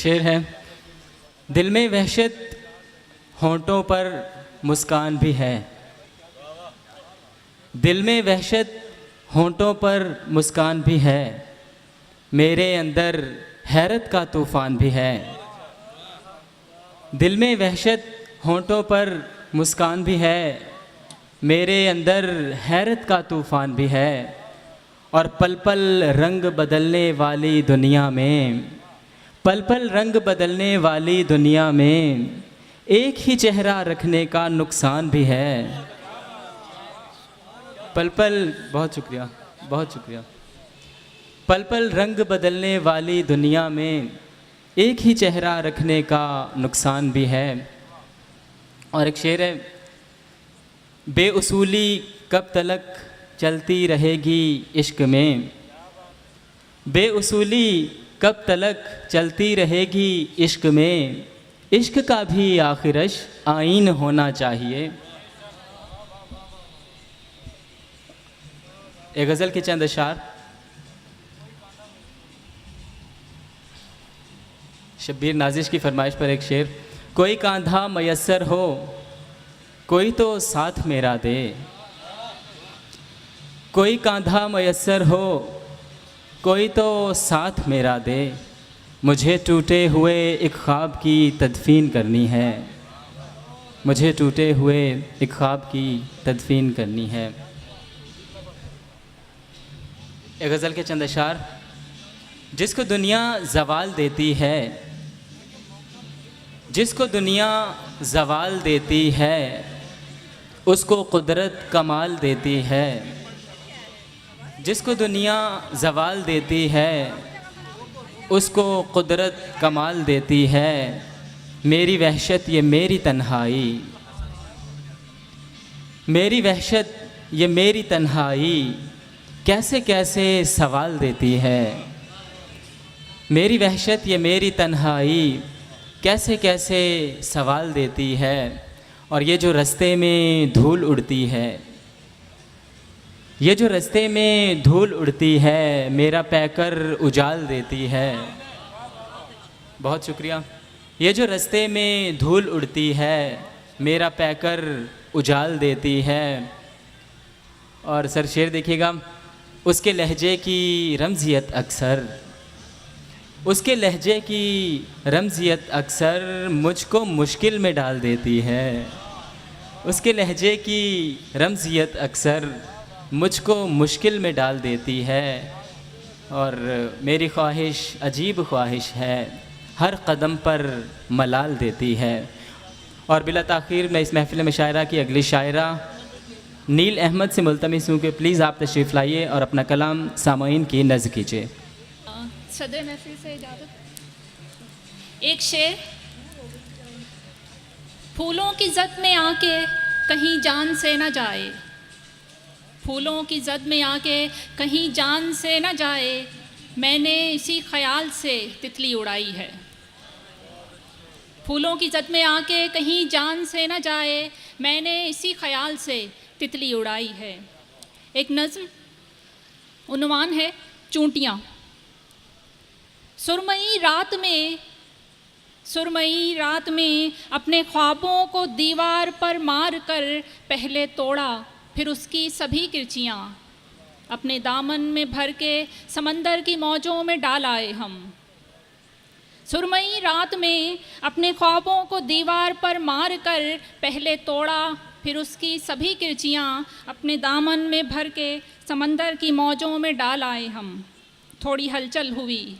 शेर है, दिल में वहशत होंठों पर मुस्कान भी है। दिल में वहशत होंठों पर मुस्कान भी है, मेरे अंदर हैरत का तूफ़ान भी है। दिल में वहशत होंठों पर मुस्कान भी है, मेरे अंदर हैरत का तूफ़ान भी है। और पल पल रंग बदलने वाली दुनिया में, पल पल रंग बदलने वाली दुनिया में एक ही चेहरा रखने का नुकसान भी है। पल पल, बहुत शुक्रिया, बहुत शुक्रिया। पल पल रंग बदलने वाली दुनिया में एक ही चेहरा रखने का नुकसान भी है। और एक शेर है, बेउसूली कब तलक चलती रहेगी इश्क में, बेउसूली कब तलक चलती रहेगी इश्क में, इश्क का भी आखिरश आईन होना चाहिए। एक गज़ल के चंद अशार। शब्बीर नाजिश की फरमाइश पर एक शेर, कोई कांधा मयस्सर हो कोई तो साथ मेरा दे, कोई कांधा मयस्सर हो कोई तो साथ मेरा दे, मुझे टूटे हुए एक ख्वाब की तदफीन करनी है, मुझे टूटे हुए एक ख्वाब की तदफीन करनी है। एक गज़ल के चंद अशार, जिसको दुनिया ज़वाल देती है, जिसको दुनिया ज़वाल देती है, उसको कुदरत कमाल देती है। जिसको दुनिया ज़वाल देती है, उसको कुदरत कमाल देती है। मेरी वहशत ये मेरी तन्हाई, मेरी वहशत ये मेरी तन्हाई कैसे कैसे सवाल देती है। मेरी वहशत ये मेरी तन्हाई कैसे कैसे सवाल देती है। और ये जो रास्ते में धूल उड़ती है, ये जो रास्ते में धूल उड़ती है, मेरा पैकर उजाल देती है। बहुत शुक्रिया। ये जो रास्ते में धूल उड़ती है, मेरा पैकर उजाल देती है। और सर शेर देखिएगा, उसके लहजे की रमज़ियत अक्सर, उसके लहजे की रमज़ियत अक्सर मुझको मुश्किल में डाल देती है। उसके लहजे की रमज़ियत अक्सर मुझको मुश्किल में डाल देती है। और मेरी ख्वाहिश अजीब ख्वाहिश है, हर कदम पर मलाल देती है। और बिला ताख़ीर मैं इस महफ़िल में शायरा की अगली शायरा नील अहमद से मुल्तमिस हूँ कि प्लीज़ आप तशरीफ़ लाइए और अपना कलाम सामाईन की नज़्र कीजिए। सदर महफ़िल से इजाज़त। एक शेर, फूलों की ज़द में आके कहीं जान से न जाए, फूलों की ज़द में आके कहीं जान से न जाए, मैंने इसी ख्याल से तितली उड़ाई है। फूलों की ज़द में आके कहीं जान से न जाए, मैंने इसी ख्याल से तितली उड़ाई है। एक नज़्म, उन्वान है चूंटियाँ। सुरमई रात में, सुरमई रात में अपने ख्वाबों को दीवार पर मार कर पहले तोड़ा, फिर उसकी सभी किरचियाँ अपने दामन में भर के समंदर की मौजों में डाल आए हम। सुरमई रात में अपने ख्वाबों को दीवार पर मार कर पहले तोड़ा, फिर उसकी सभी किरचियाँ अपने दामन में भर के समंदर की मौजों में डाल आए हम। थोड़ी हलचल हुई,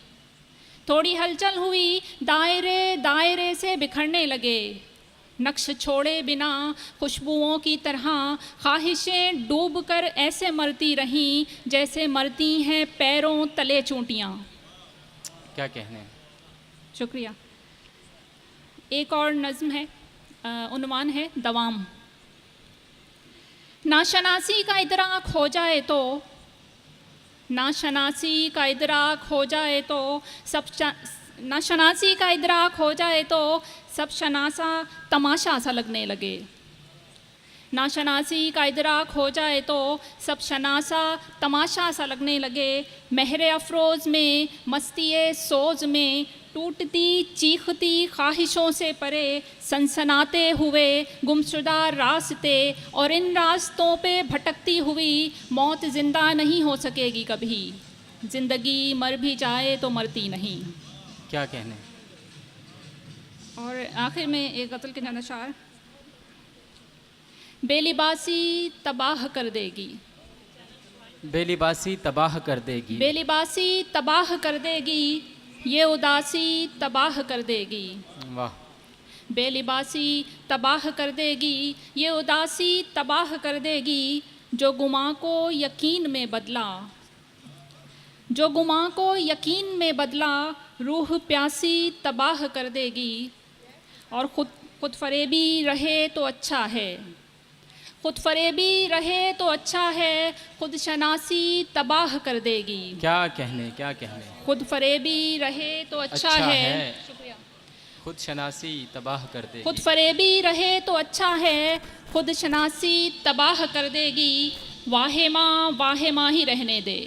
थोड़ी हलचल हुई, दायरे दायरे से बिखरने लगे, नक्श छोड़े बिना खुशबुओं की तरह ख्वाहिशें डूब कर ऐसे मरती रहीं जैसे मरती हैं पैरों तले चूंटियाँ। क्या कहने। शुक्रिया। एक और नज़्म है, उन्वान है दवाम। नाशनासी का इदराक हो जाए तो, नाशनासी का इदराक हो जाए तो सब, नाशनासी का इदराक हो जाए तो सब शनासा तमाशा सा लगने लगे। नाशनासी का इदराक हो जाए तो सब शनासा तमाशा सा लगने लगे। महरे अफरोज़ में, मस्ती सोज में टूटती चीखती ख्वाहिशों से परे सनसनाते हुए गुमशुदा रास्ते, और इन रास्तों पे भटकती हुई मौत ज़िंदा नहीं हो सकेगी कभी। ज़िंदगी मर भी जाए तो मरती नहीं। क्या कहने। और आखिर में एक गज़ल के जाना शार, बेलिबासी तबाह कर देगी, बेलिबासी तबाह कर देगी, बेलिबासी तबाह कर देगी, ये उदासी तबाह कर देगी। वाह। बेलिबासी तबाह कर देगी, ये उदासी तबाह कर देगी, जो गुमा को यकीन में बदला, जो गुमा को यकीन में बदला, रूह प्यासी तबाह कर देगी। और खुद फरेबी रहे तो अच्छा है, खुद फरेबी रहे तो अच्छा है, खुद शनासी तबाह कर देगी। क्या कहने, क्या कहने। खुद फरेबी रहे तो अच्छा है, शुक्रिया। खुद शनासी तबाह कर देगी, खुद फरेबी रहे तो अच्छा है, खुद शनासी तबाह कर देगी। वाहे माँ ही रहने दे,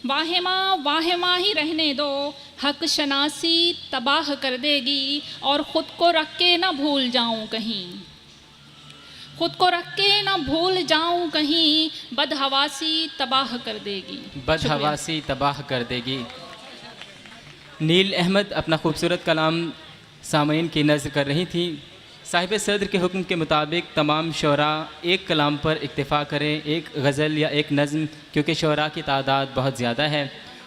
वाहे माँ ही रहने दो, हक शनासी तबाह कर देगी। और ख़ुद को रख के ना भूल जाऊं कहीं, खुद को रख के ना भूल जाऊं कहीं, बदहवासी तबाह कर देगी, बदहवासी तबाह कर देगी। नील अहमद अपना खूबसूरत कलाम सामईन की नज़्र कर रही थी। साहिब सदर के हुक्म के मुताबिक तमाम शोरा एक कलाम पर इक्तफ़ा करें, एक गज़ल या एक नज़्म, क्योंकि शोरा की तादाद बहुत ज़्यादा है।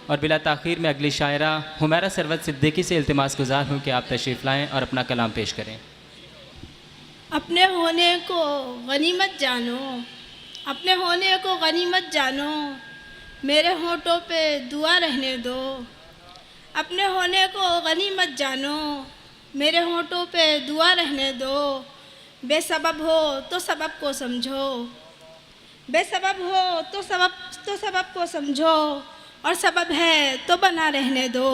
और बिला ताख़ीर में अगली शायरा हुमैरा सरवत सिद्दीकी से इल्तिमास गुज़ार हूँ कि आप तशरीफ़ लाएँ और अपना कलाम पेश करें। अपने होने को गनीमत जानो, अपने होने को गनीमत जानो, मेरे होठों पे दुआ रहने दो। अपने होने को गनीमत जानो, मेरे होठों पे दुआ रहने दो। बेसबब हो तो सबब को समझो, बेसबब हो तो सबब को समझो, और सबब है तो बना रहने दो।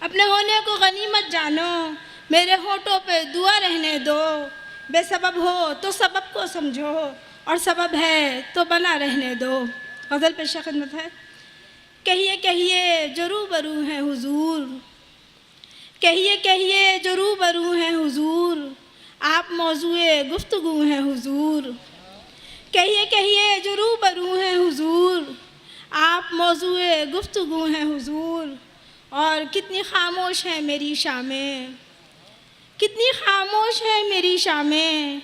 अपने होने को गनीमत जानो, मेरे होठों पे दुआ रहने दो। बेसबब हो तो सबब को समझो, और सबब है तो बना रहने दो। गज़ल पेश खिदमत है। कहिए कहिए जो रूबरू हैं हुजूर, कहिए कहिए जो रूबरू हैं हुजूर, आप मौजूए गुफ्तगू हैं हुजूर। कहिए कहिए जो रूबरू हैं हुजूर, आप मौजूए गुफ्तगू हैं हुजूर। और कितनी खामोश है मेरी शामें, कितनी खामोश है मेरी शामें,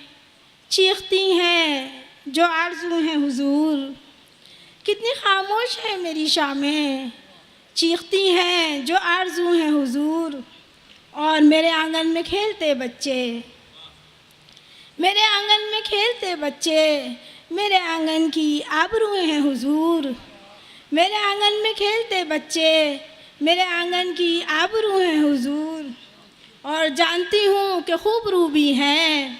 चीखती हैं जो आरज़ू हैं हुजूर। कितनी खामोश है मेरी शामें, चीखती हैं जो आरज़ू हैं हुजूर। और मेरे आंगन में खेलते बच्चे, मेरे आंगन में खेलते बच्चे, मेरे आंगन की आबरू हैं हुजूर। मेरे आंगन में खेलते बच्चे, मेरे आंगन की आबरू हैं हुजूर। और जानती हूँ कि खूब रूबी हैं,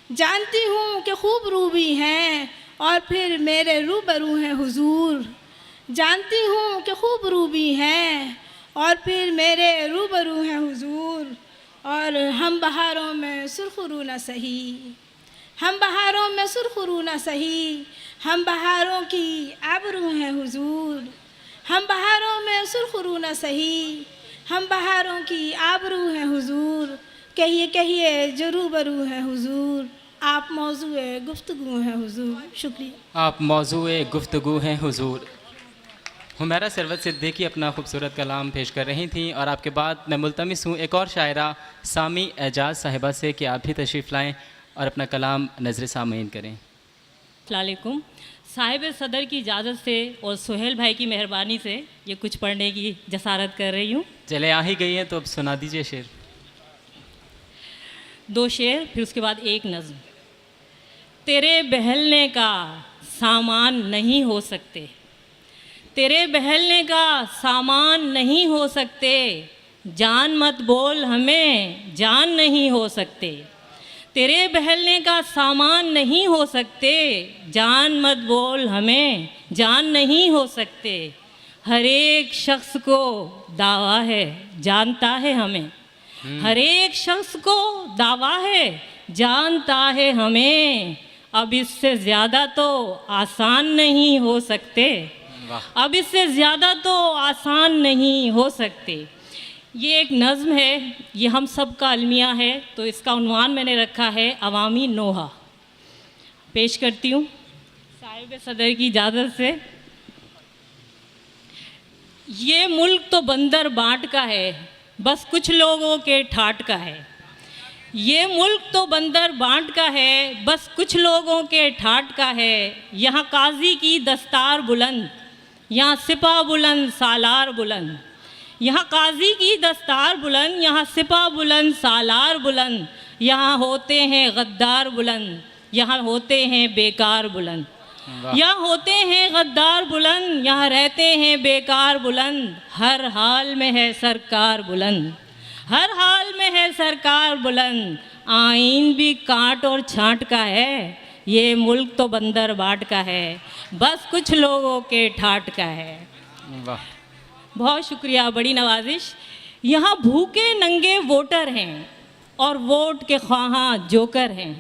जानती हूँ कि खूब रूबी हैं, और फिर मेरे रूबरू हैं हुजूर। जानती हूँ कि खूब रूबी हैं, और फिर मेरे रूबरू हैं हुजूर। और हम बहारों में सुरखरू न सही, हम बहारों में सुरखरू न सही, हम बहारों की आबरू हैं हुजूर। हम बहारों में सुरखरू न सही, हम बहारों की आबरू हैं हुजूर। कहिए कहिए जो रूबरू हैं हुजूर, आप मौजूए गुफ्तगू हैं हुजूर। शुक्रिया। आप मौजूए गुफ्तगू हैं हुजूर। हुमैरा सरवत सिद्दीकी अपना खूबसूरत कलाम पेश कर रही थी। और आपके बाद मैं मुल्तमिस हूँ एक और शायरा सामी एजाज़ साहिबा से कि आप भी तशरीफ़ लाएँ और अपना कलाम नज़र सामईन करें। अस्सलाम वालेकुम। साहिब सदर की इजाज़त से और सुहेल भाई की मेहरबानी से ये कुछ पढ़ने की जसारत कर रही हूँ। चले आ ही गई हैं तो अब सुना दीजिए शेर। 2 शेर फिर उसके बाद एक नज़्म। तेरे बहलने का सामान नहीं हो सकते, तेरे बहलने का सामान नहीं हो सकते, जान मत बोल हमें जान नहीं हो सकते। तेरे बहलने का सामान नहीं हो सकते, जान मत बोल हमें जान नहीं हो सकते। हर एक शख्स को दावा है जानता है हमें, हर एक शख्स को दावा है जानता है हमें। अब इससे ज़्यादा तो आसान नहीं हो सकते, वाह। अब इससे ज़्यादा तो आसान नहीं हो सकते। ये एक नज़्म है, ये हम सब का अलमिया है, तो इसका उन्वान मैंने रखा है अवामी नोहा। पेश करती हूँ साहिब सदर की इजाज़त से। ये मुल्क तो बंदर बाट का है, बस कुछ लोगों के ठाट का है। ये मुल्क तो बंदर बांट का है, बस कुछ लोगों के ठाट का है। यहाँ काजी की दस्तार बुलंद, यहाँ सिपा बुलंद सालार बुलंद। यहाँ काजी की दस्तार बुलंद, यहाँ सिपा बुलंद सालार बुलंद। यहाँ होते हैं गद्दार बुलंद, यहाँ होते हैं बेकार बुलंद। यहाँ होते हैं गद्दार बुलंद, यहाँ रहते हैं बेकार बुलंद। हर हाल में है सरकार बुलंद, हर हाल में है सरकार बुलंद। आइन भी कांट और छांट का है, ये मुल्क तो बंदर बाट का है, बस कुछ लोगों के ठाट का है। वाह। बहुत शुक्रिया, बड़ी नवाजिश। यहाँ भूखे नंगे वोटर हैं और वोट के ख्वाहां जोकर हैं।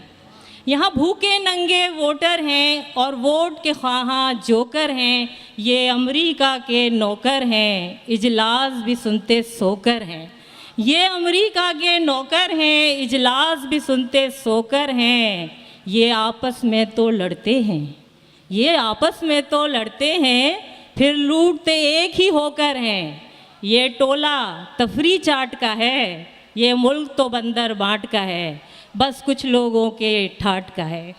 यहाँ भूखे नंगे वोटर हैं और वोट के ख्वाहां जोकर हैं। ये अमेरिका के नौकर हैं, इजलास भी सुनते सोकर हैं। ये अमेरिका के नौकर हैं, इजलास भी सुनते सोकर हैं। ये आपस में तो लड़ते हैं, ये आपस में तो लड़ते हैं, फिर लूटते एक ही होकर हैं। ये टोला तफरी चाट का है, ये मुल्क तो बंदर बाट का है, बस कुछ लोगों के ठाट का है।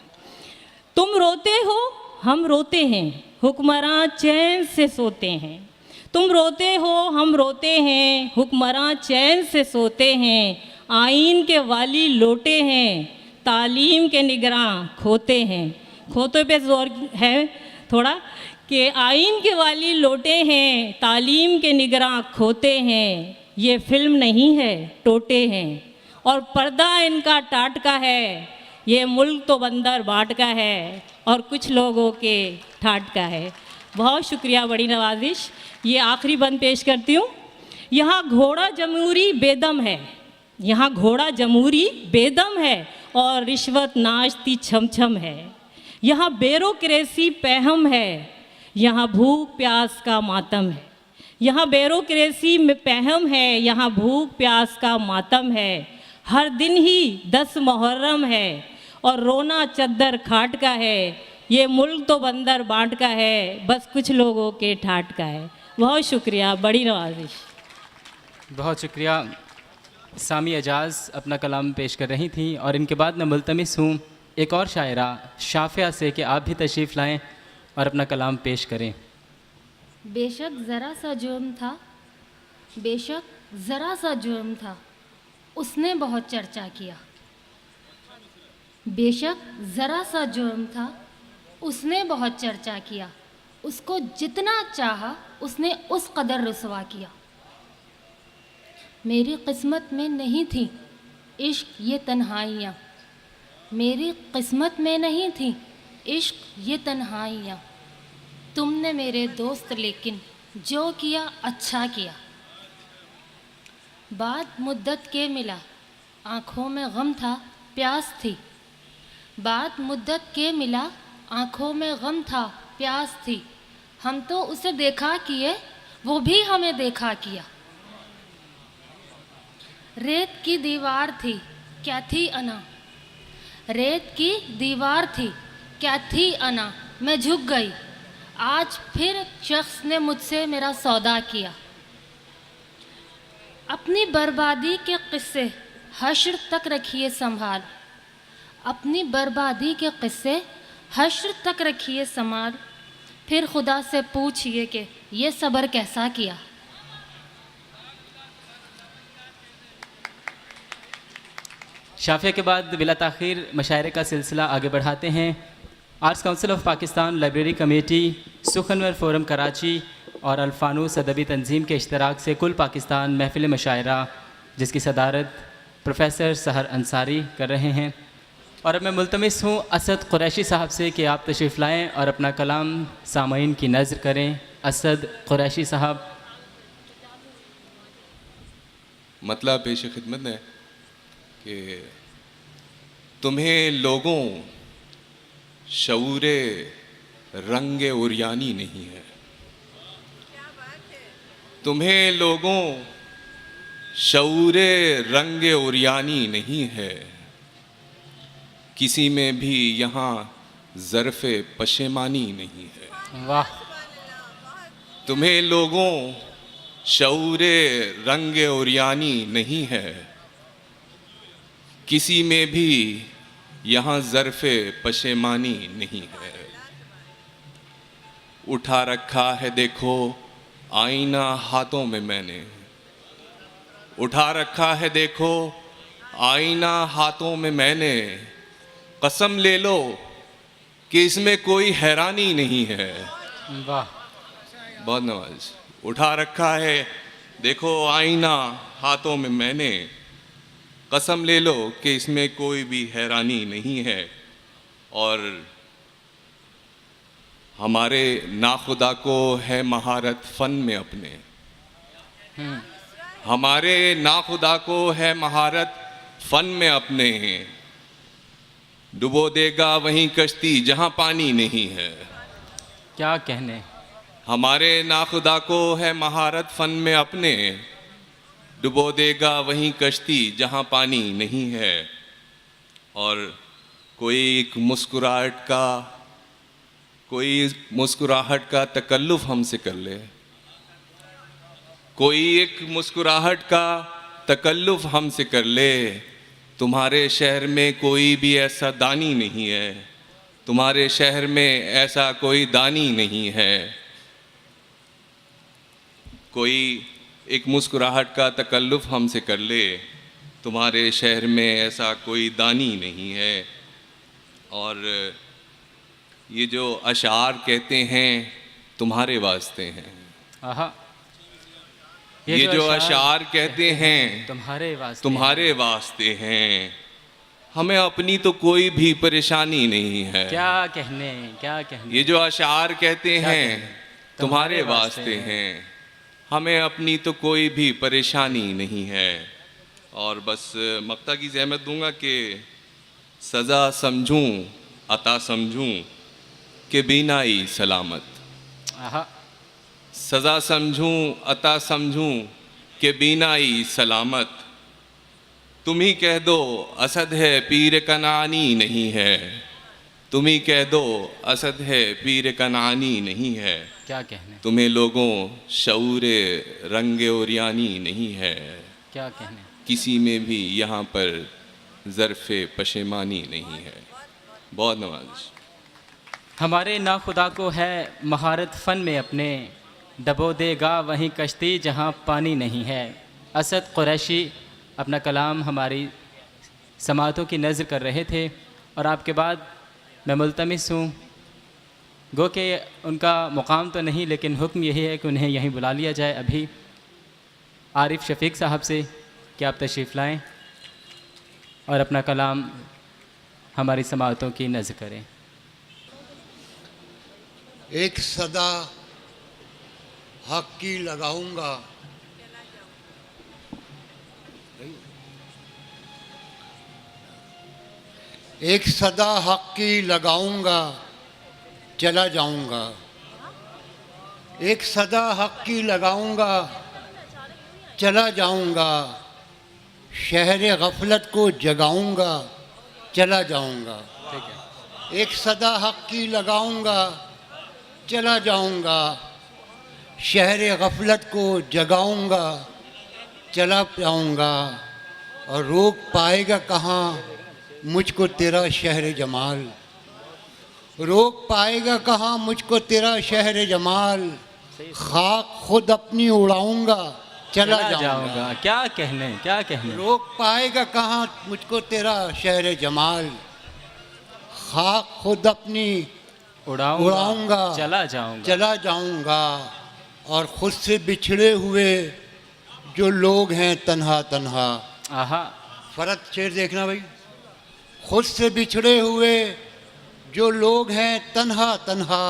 तुम रोते हो हम रोते हैं, हुक्मरान चैन से सोते हैं। तुम रोते हो हम रोते हैं, हुक्मरान चैन से सोते हैं। आइन के वाली लोटे हैं, तालीम के निगरां खोते हैं। खोते पे जोर है थोड़ा कि आइन के वाली लोटे हैं, तालीम के निगरां खोते हैं। ये फिल्म नहीं है टोटे हैं और पर्दा इनका टाट का है। ये मुल्क तो बंदर बाट का है और कुछ लोगों के ठाट का है। बहुत शुक्रिया, बड़ी नवाजिश। ये आखिरी बंद पेश करती हूँ। यहाँ घोड़ा जमहूरी बेदम है, यहाँ घोड़ा जमहूरी बेदम है और रिश्वत नाचती छम छम है। यहाँ बेरोक्रेसी पैहम है, यहाँ भूख प्यास का मातम है। यहाँ बेरोक्रेसी में पैहम है, यहाँ भूख प्यास का मातम है। हर दिन ही 10 मुहर्रम है और रोना चद्दर खाट का है। ये मुल्क तो बंदर बांट का है, बस कुछ लोगों के ठाट का है। बहुत शुक्रिया, बड़ी नवाजिश। बहुत शुक्रिया। सामी एजाज अपना कलाम पेश कर रही थी और इनके बाद मैं मुल्तमिस हूँ एक और शायरा शाफिया से कि आप भी तशरीफ़ लाएं और अपना कलाम पेश करें। बेशक ज़रा सा जुर्म था, बेशक ज़रा सा जुर्म था, उसने बहुत चर्चा किया। बेशक ज़रा सा जुर्म था, उसने बहुत चर्चा किया। उसको जितना चाहा उसने उस कदर रुसवा किया। मेरी किस्मत में नहीं थी इश्क ये तन्हाइयाँ, मेरी किस्मत में नहीं थी इश्क ये तन्हाइयाँ। तुमने मेरे दोस्त लेकिन जो किया अच्छा किया। बाद मुद्दत के मिला, आँखों में गम था प्यास थी। बाद मुद्दत के मिला, आँखों में गम था प्यास थी। हम तो उसे देखा किए, वो भी हमें देखा किया। रेत की दीवार थी क्या थी अना, रेत की दीवार थी क्या थी अना। मैं झुक गई, आज फिर शख्स ने मुझसे मेरा सौदा किया। अपनी बर्बादी के किस्से हश्र तक रखिए संभाल, अपनी बर्बादी के किस्से हश्र तक रखिए संभाल। फिर खुदा से पूछिए कि ये सब्र कैसा किया। शाफिया के बाद बिला ताख़ीर मशायरे का सिलसिला आगे बढ़ाते हैं। Arts council of Pakistan library committee, Sukhanwar forum Karachi और अल्फानूस अदबी तंजीम के इश्तराक से कुल पाकिस्तान महफिल मशायरा, जिसकी सदारत प्रोफेसर सहर अंसारी कर रहे हैं। और अब मैं मुल्तमिस हूँ असद कुरैशी साहब से कि आप तशरीफ़ लाएँ और अपना कलाम सामाईन की नज़र करें। असद कुरैशी साहब। मतलब पेश खिदमत है कि तुम्हें लोगों शऊरे रंगे उरियानी नहीं है, तुम्हें लोगों शऊरे रंगे उरियानी नहीं है, किसी में भी यहाँ ज़र्फ़े पशेमानी नहीं है। वाह। तुम्हें लोगों शऊरे रंगे उरियानी नहीं है, किसी में भी यहाँ ज़र्फ़े पशेमानी नहीं है। उठा रखा है देखो आईना हाथों में मैंने, उठा रखा है देखो आईना हाथों में मैंने, कसम ले लो कि इसमें कोई हैरानी नहीं है। वाह। बहुत नवाज। उठा रखा है देखो आईना हाथों में मैंने, कसम ले लो कि इसमें कोई भी हैरानी नहीं है। और हमारे नाखुदा को है महारत फ़न में अपने, हमारे नाखुदा को है महारत फ़न में अपने, डुबो देगा वहीं कश्ती जहाँ पानी नहीं है। क्या कहने। हमारे नाखुदा को है महारत फ़न में अपने, डुबो देगा वहीं कश्ती जहाँ पानी नहीं है। और कोई एक मुस्कुराहट का तकल्लुफ़ हमसे कर ले, कोई एक मुस्कुराहट का तकल्लुफ़ हमसे कर ले। तुम्हारे शहर में कोई भी ऐसा दानी नहीं है, तुम्हारे शहर में ऐसा कोई दानी नहीं है। कोई एक मुस्कुराहट का तकल्लुफ़ हमसे कर ले, तुम्हारे शहर में ऐसा कोई दानी नहीं है। और ये जो अशार कहते हैं तुम्हारे वास्ते हैं, आहा। ये जो अशार कहते हैं तुम्हारे वास्ते हैं। हमें अपनी तो कोई भी परेशानी नहीं है। क्या कहने, क्या कहने। ये जो अशार कहते हैं कहने? तुम्हारे वास्ते हैं, हमें अपनी तो कोई भी परेशानी नहीं है। और बस मक्ता की ज़हमत दूंगा कि सज़ा समझूं अता समझूं कि बीनाई सलामत, आहा। सज़ा समझूं अता समझूं कि बीनाई सलामत। तुम ही कह दो असद है पीर कनानी नहीं है, तुम ही कह दो असद है पीर कनानी नहीं है। क्या कहने। तुम्हें लोगों शऊरे रंगे उरियानी नहीं है, क्या कहने। किसी में भी यहाँ पर ज़र्फ़े पशेमानी नहीं है। बहुत नवाज़। हमारे नाखुदा को है महारत फ़न में अपने, डबो देगा वहीं कश्ती जहाँ पानी नहीं है। असद कुरैशी अपना कलाम हमारी समातों की नज़र कर रहे थे और आपके बाद मैं मुल्तमिस हूँ, गो कि उनका मुकाम तो नहीं लेकिन हुक्म यही है कि उन्हें यहीं बुला लिया जाए अभी आरिफ शफ़ीक साहब से कि आप तशरीफ़ लाएँ और अपना कलाम हमारी समातों की नज़र करें। एक सदा हक की लगाऊंगा, एक सदा हक की लगाऊंगा चला जाऊंगा, एक सदा हक की लगाऊंगा चला जाऊंगा, शहर गफलत को जगाऊंगा चला जाऊंगा। एक सदा हक की लगाऊंगा चला जाऊंगा, शहर गफलत को जगाऊंगा चला जाऊंगा। और रोक पाएगा कहाँ मुझको तेरा शहर जमाल, रोक पाएगा कहाँ मुझको तेरा शहर जमाल। खाक खुद अपनी उड़ाऊंगा चला जाऊंगा। क्या कहने, क्या कहने। रोक पाएगा कहाँ मुझको तेरा शहर जमाल, खाक खुद अपनी उड़ाऊंगा चला जाऊंगा। और खुद से बिछड़े हुए जो लोग हैं तन्हा तन्हा, आहा। फरत शेर देखना भाई। खुद से बिछड़े हुए जो लोग हैं तन्हा तन्हा,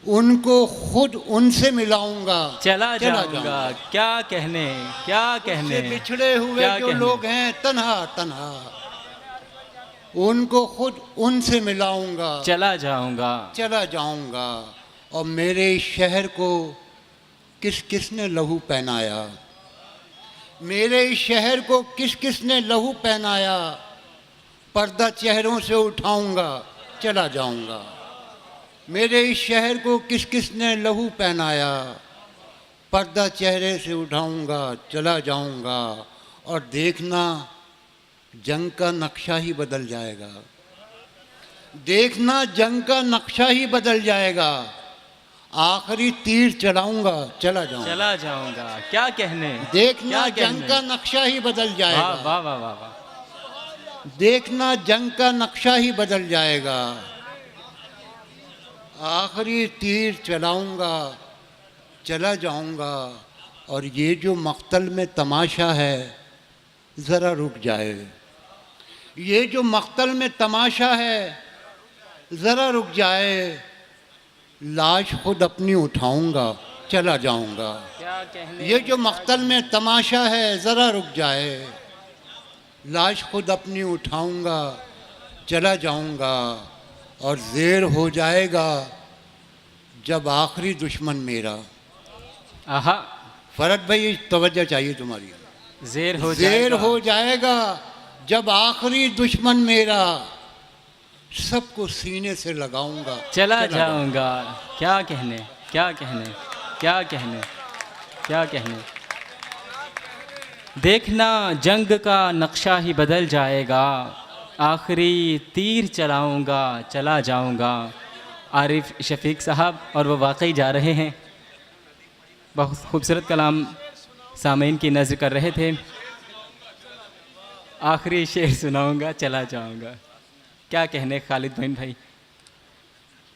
उनको खुद उनसे मिलाऊंगा चला जाऊंगा। क्या कहने, क्या कहने। से बिछड़े हुए जो लोग हैं तन्हा तन्हा, उनको खुद उनसे मिलाऊंगा चला जाऊंगा। चला जाऊंगा। और मेरे शहर को किस किस ने लहू पहनाया, मेरे इस शहर को किस किस ने लहू पहनाया, पर्दा चेहरों से उठाऊंगा चला जाऊंगा। मेरे इस शहर को किस किस ने लहू पहनाया, पर्दा चेहरे से उठाऊंगा चला जाऊंगा। और देखना जंग का नक्शा ही बदल जाएगा, देखना जंग का नक्शा ही बदल जाएगा। आखिरी तीर चलाऊंगा चला जाऊंगा, चला जाऊंगा। क्या कहने, देखना क्या जंग कहने? का नक्शा ही बदल वाह जाएगा, वाह वाह वाह वाह। देखना जंग का नक्शा ही बदल जाएगा। आखिरी तीर चलाऊंगा चला जाऊंगा। और ये जो मक्तल में तमाशा है ज़रा रुक जाए, ये जो मक्तल में तमाशा है ज़रा रुक जाए। लाश खुद अपनी उठाऊंगा चला जाऊंगा। क्या कहने, ये जो मक्तल में तमाशा है ज़रा रुक जाए। लाश खुद अपनी उठाऊंगा चला जाऊंगा। और ज़ेर हो जाएगा जब आखिरी दुश्मन मेरा। आहा, फरद भाई तवज्जो चाहिए तुम्हारी। ज़ेर हो ज़ेर जाएगा। हो जाएगा जब आखिरी दुश्मन मेरा। सबको सीने से लगाऊंगा चला जाऊंगा। क्या कहने, क्या कहने, क्या कहने, क्या कहने। देखना जंग का नक्शा ही बदल जाएगा। आखिरी तीर चलाऊंगा चला जाऊंगा। आरिफ शफीक साहब, और वो वाकई जा रहे हैं। बहुत खूबसूरत कलाम सामीन की नज़र कर रहे थे। आखिरी शेर सुनाऊंगा चला जाऊंगा। क्या कहने खालिद मोइन भाई।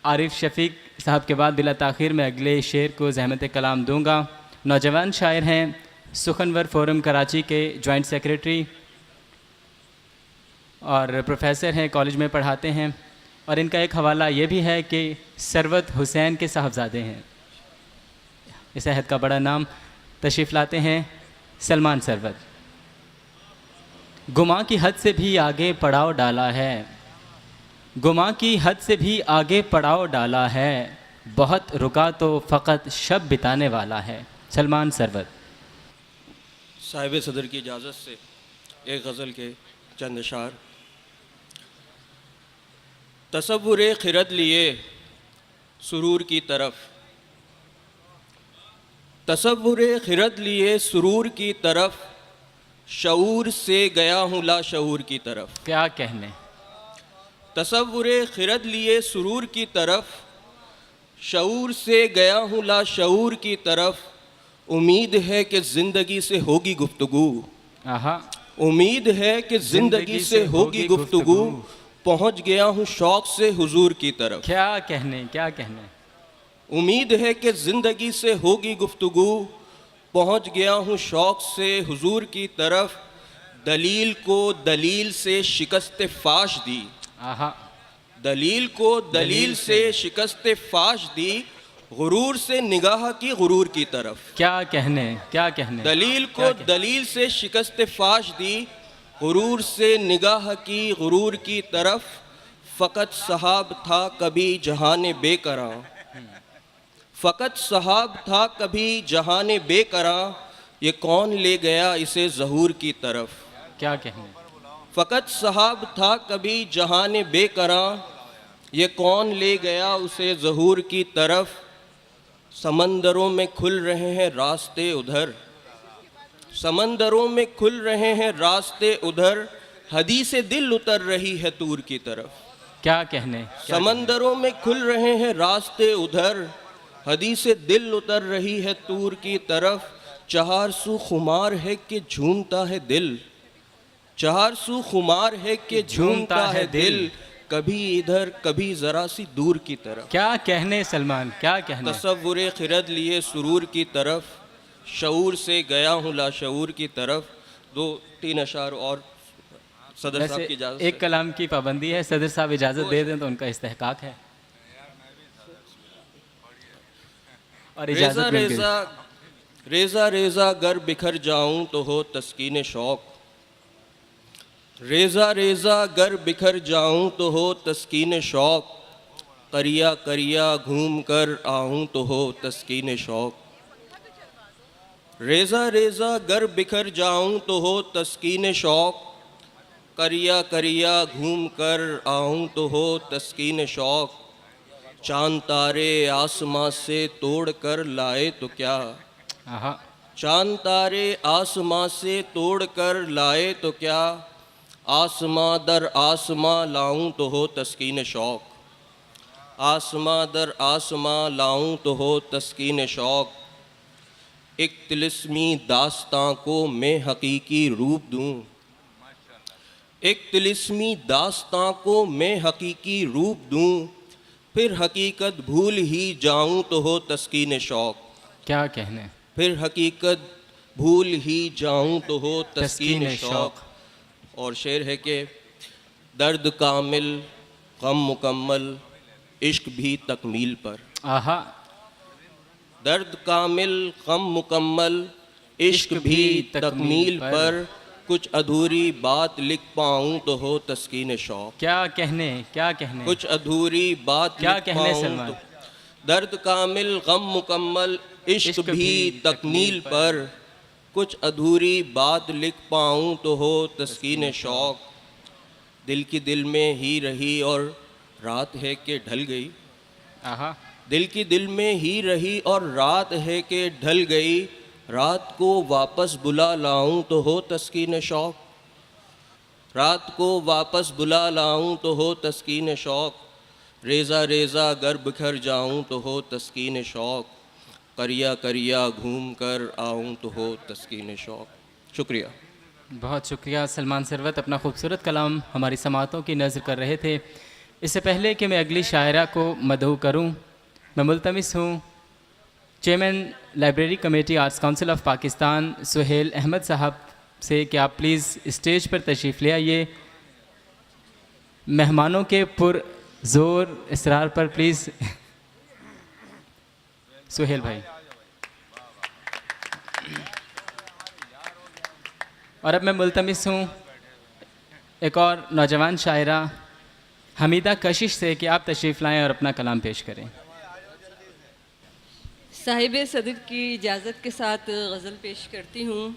आरिफ शफीक साहब के बाद बिला ताख़ीर में अगले शेर को ज़हमत कलाम दूंगा। नौजवान शायर हैं, सुखनवर फोरम कराची के जॉइंट सेक्रेटरी और प्रोफेसर हैं, कॉलेज में पढ़ाते हैं। और इनका एक हवाला ये भी है कि सरवत हुसैन के साहबजादे हैं। इस अहद का बड़ा नाम तशरीफ़ लाते हैं सलमान सरवत। गुमा की हद से भी आगे पड़ाव डाला है, गुमा की हद से भी आगे पड़ाव डाला है। बहुत रुका तो फ़कत शब बिताने वाला है। सलमान सरवत। साहिब सदर की इजाज़त से एक गज़ल के चंद अशार। तसव्वुर खिरद लिए सुरूर की तरफ, तसव्वुर खिरद लिए सुरूर की तरफ, शऊर से गया हूँ ला शऊर की तरफ। क्या कहने। तसव्वुर खिरद लिए सुरूर की तरफ, शऊर से गया हूँ ला शऊर की तरफ। उम्मीद है कि ज़िंदगी से होगी गुफ्तगू, आहा, उम्मीद है कि ज़िंदगी से होगी गुफ्तगू। पहुँच गया हूँ शौक़ से हुजूर की तरफ। क्या कहने, क्या कहने। उम्मीद है कि ज़िंदगी से होगी गुफ्तगू। पहुँच गया हूँ शौक़ से हुजूर की तरफ। दलील को दलील से शिकस्त फाश दी, आहा, दलील को दलील से शिकस्त फाश दी। गुरूर से निगाह की गुरूर की तरफ। क्या कहने, क्या कहने। दलील को क्या कहने? दलील से शिकस्त फाश दी, गुरूर से निगाह की गुरूर की तरफ। फ़कत सहाब था कभी जहान बेकरां, फ़कत सहाब था कभी जहान बेकरां। ये कौन ले गया इसे ज़हूर की तरफ। क्या कहने। फ़कत सहाब था कभी जहान बेकरां, ये कौन ले गया उसे ज़हूर की तरफ। समंदरों में खुल रहे हैं रास्ते उधर, समंदरों में खुल रहे हैं रास्ते उधर। हदीसे दिल उतर रही है तूर की तरफ। क्या कहने। समंदरों में खुल रहे हैं रास्ते उधर, हदीसे दिल उतर रही है तूर की तरफ। चार सू खुमार है कि झूमता है दिल, चार सू खुमार है कि झूमता है दिल। कभी इधर कभी ज़रा सी दूर की तरफ। क्या कहने सलमान, क्या कहने। तसव्वुर खिरद लिए सुरूर की तरफ, शऊर से गया हूँ ला शऊर की तरफ। दो तीन अशार और सदर साहब की इजाज़त। एक कलाम की पाबंदी है, सदर साहब इजाज़त दे दें तो उनका इस्तेहकाक है। और रेज़ा इजाज़त मिल गई। रेज़ा रेज़ा रेज़ा गर बिखर जाऊं तो हो तस्कीन शौक़, रेज़ा रेज़ा गर बिखर जाऊं तो हो तस्कीन शौक़। करिया करिया घूम कर आऊँ तो हो तस्कीन शौक़। रेज़ा रेज़ा गर बिखर जाऊं तो हो तस्कीन शौक़, करिया करिया घूम कर आऊं तो हो तस्कीन शौक़, चांद तारे आसमां से तोड़ कर लाए तो क्या, आहा, चांद तारे आसमां से तोड़ कर लाए तो क्या, आसमां दर आसमां लाऊं तो हो तस्कीन शौक़, आसमां दर आसमां लाऊं तो हो तस्कीन शौक़, एक तिलिस्मी दास्तां को मैं हकीकी रूप दूं, एक तिलिस्मी दास्तां को मैं हकीकी रूप दूं, फिर हकीकत भूल ही जाऊं तो हो तस्कीन शौक़, क्या कहने, फिर हकीकत भूल ही जाऊं तो हो तस्कीन तस्कीन शौक़। और शेर है कि दर्द कामिल गम मुकम्मल इश्क भी तकमील पर, आहा, दर्द कामिल गम मुकम्मल इश्क भी तकमील पर, कुछ अधूरी बात लिख पाऊं तो हो तस्कीन शौक़, क्या कहने, क्या कहने, कुछ अधूरी बात क्या लिख कहने पाऊं सलमान? तो दर्द कामिल गम मुकम्मल इश्क भी तकमील पर, कुछ अधूरी बात लिख पाऊं तो हो तस्कीन शौक़, दिल की दिल में ही रही और रात है कि ढल गई, आहा, दिल की दिल में ही रही और रात है कि ढल गई, रात को वापस बुला लाऊं तो हो तस्कीन शौक़, रात को वापस बुला लाऊं तो हो तस्कीन शौक़, रेज़ा रेज़ा गर बिखर जाऊं तो हो तस्कीन शौक़, करिया करिया घूम कर आऊं तो हो तस्कीन शौक़। शुक्रिया। बहुत शुक्रिया सलमान सरवत, अपना खूबसूरत कलाम हमारी समातों की नज़र कर रहे थे। इससे पहले कि मैं अगली शायरा को मदहू करूं, मैं मुल्तमिस हूं chairman library committee arts council of Pakistan Suhail Ahmed साहब से कि आप प्लीज़ स्टेज पर तशरीफ़ ले आइए। मेहमानों के पुरज़ोर इसरार पर प्लीज़ सुहेल भाई। और अब मैं मुल्तमिस हूँ एक और नौजवान शायरा हमीदा कशिश से कि आप तशरीफ़ लाएँ और अपना कलाम पेश करें। साहिब सदर की इजाज़त के साथ गज़ल पेश करती हूँ।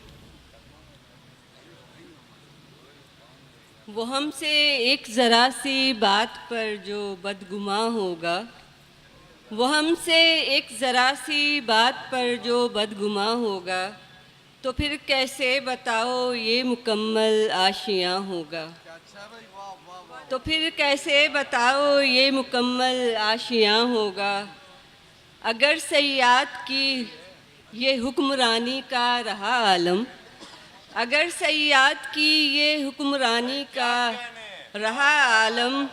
वो हमसे एक ज़रा सी बात पर जो बदगुमां होगा, वो हमसे एक ज़रा सी बात पर जो बदगुमां होगा, तो फिर कैसे बताओ ये मुकम्मल आशियाँ होगा, तो फिर कैसे बताओ ये मुकम्मल आशियाँ होगा। अगर सयाद की ये हुक्मरानी का रहा आलम, अगर सयाद की ये हुक्मरानी का रहा आलम,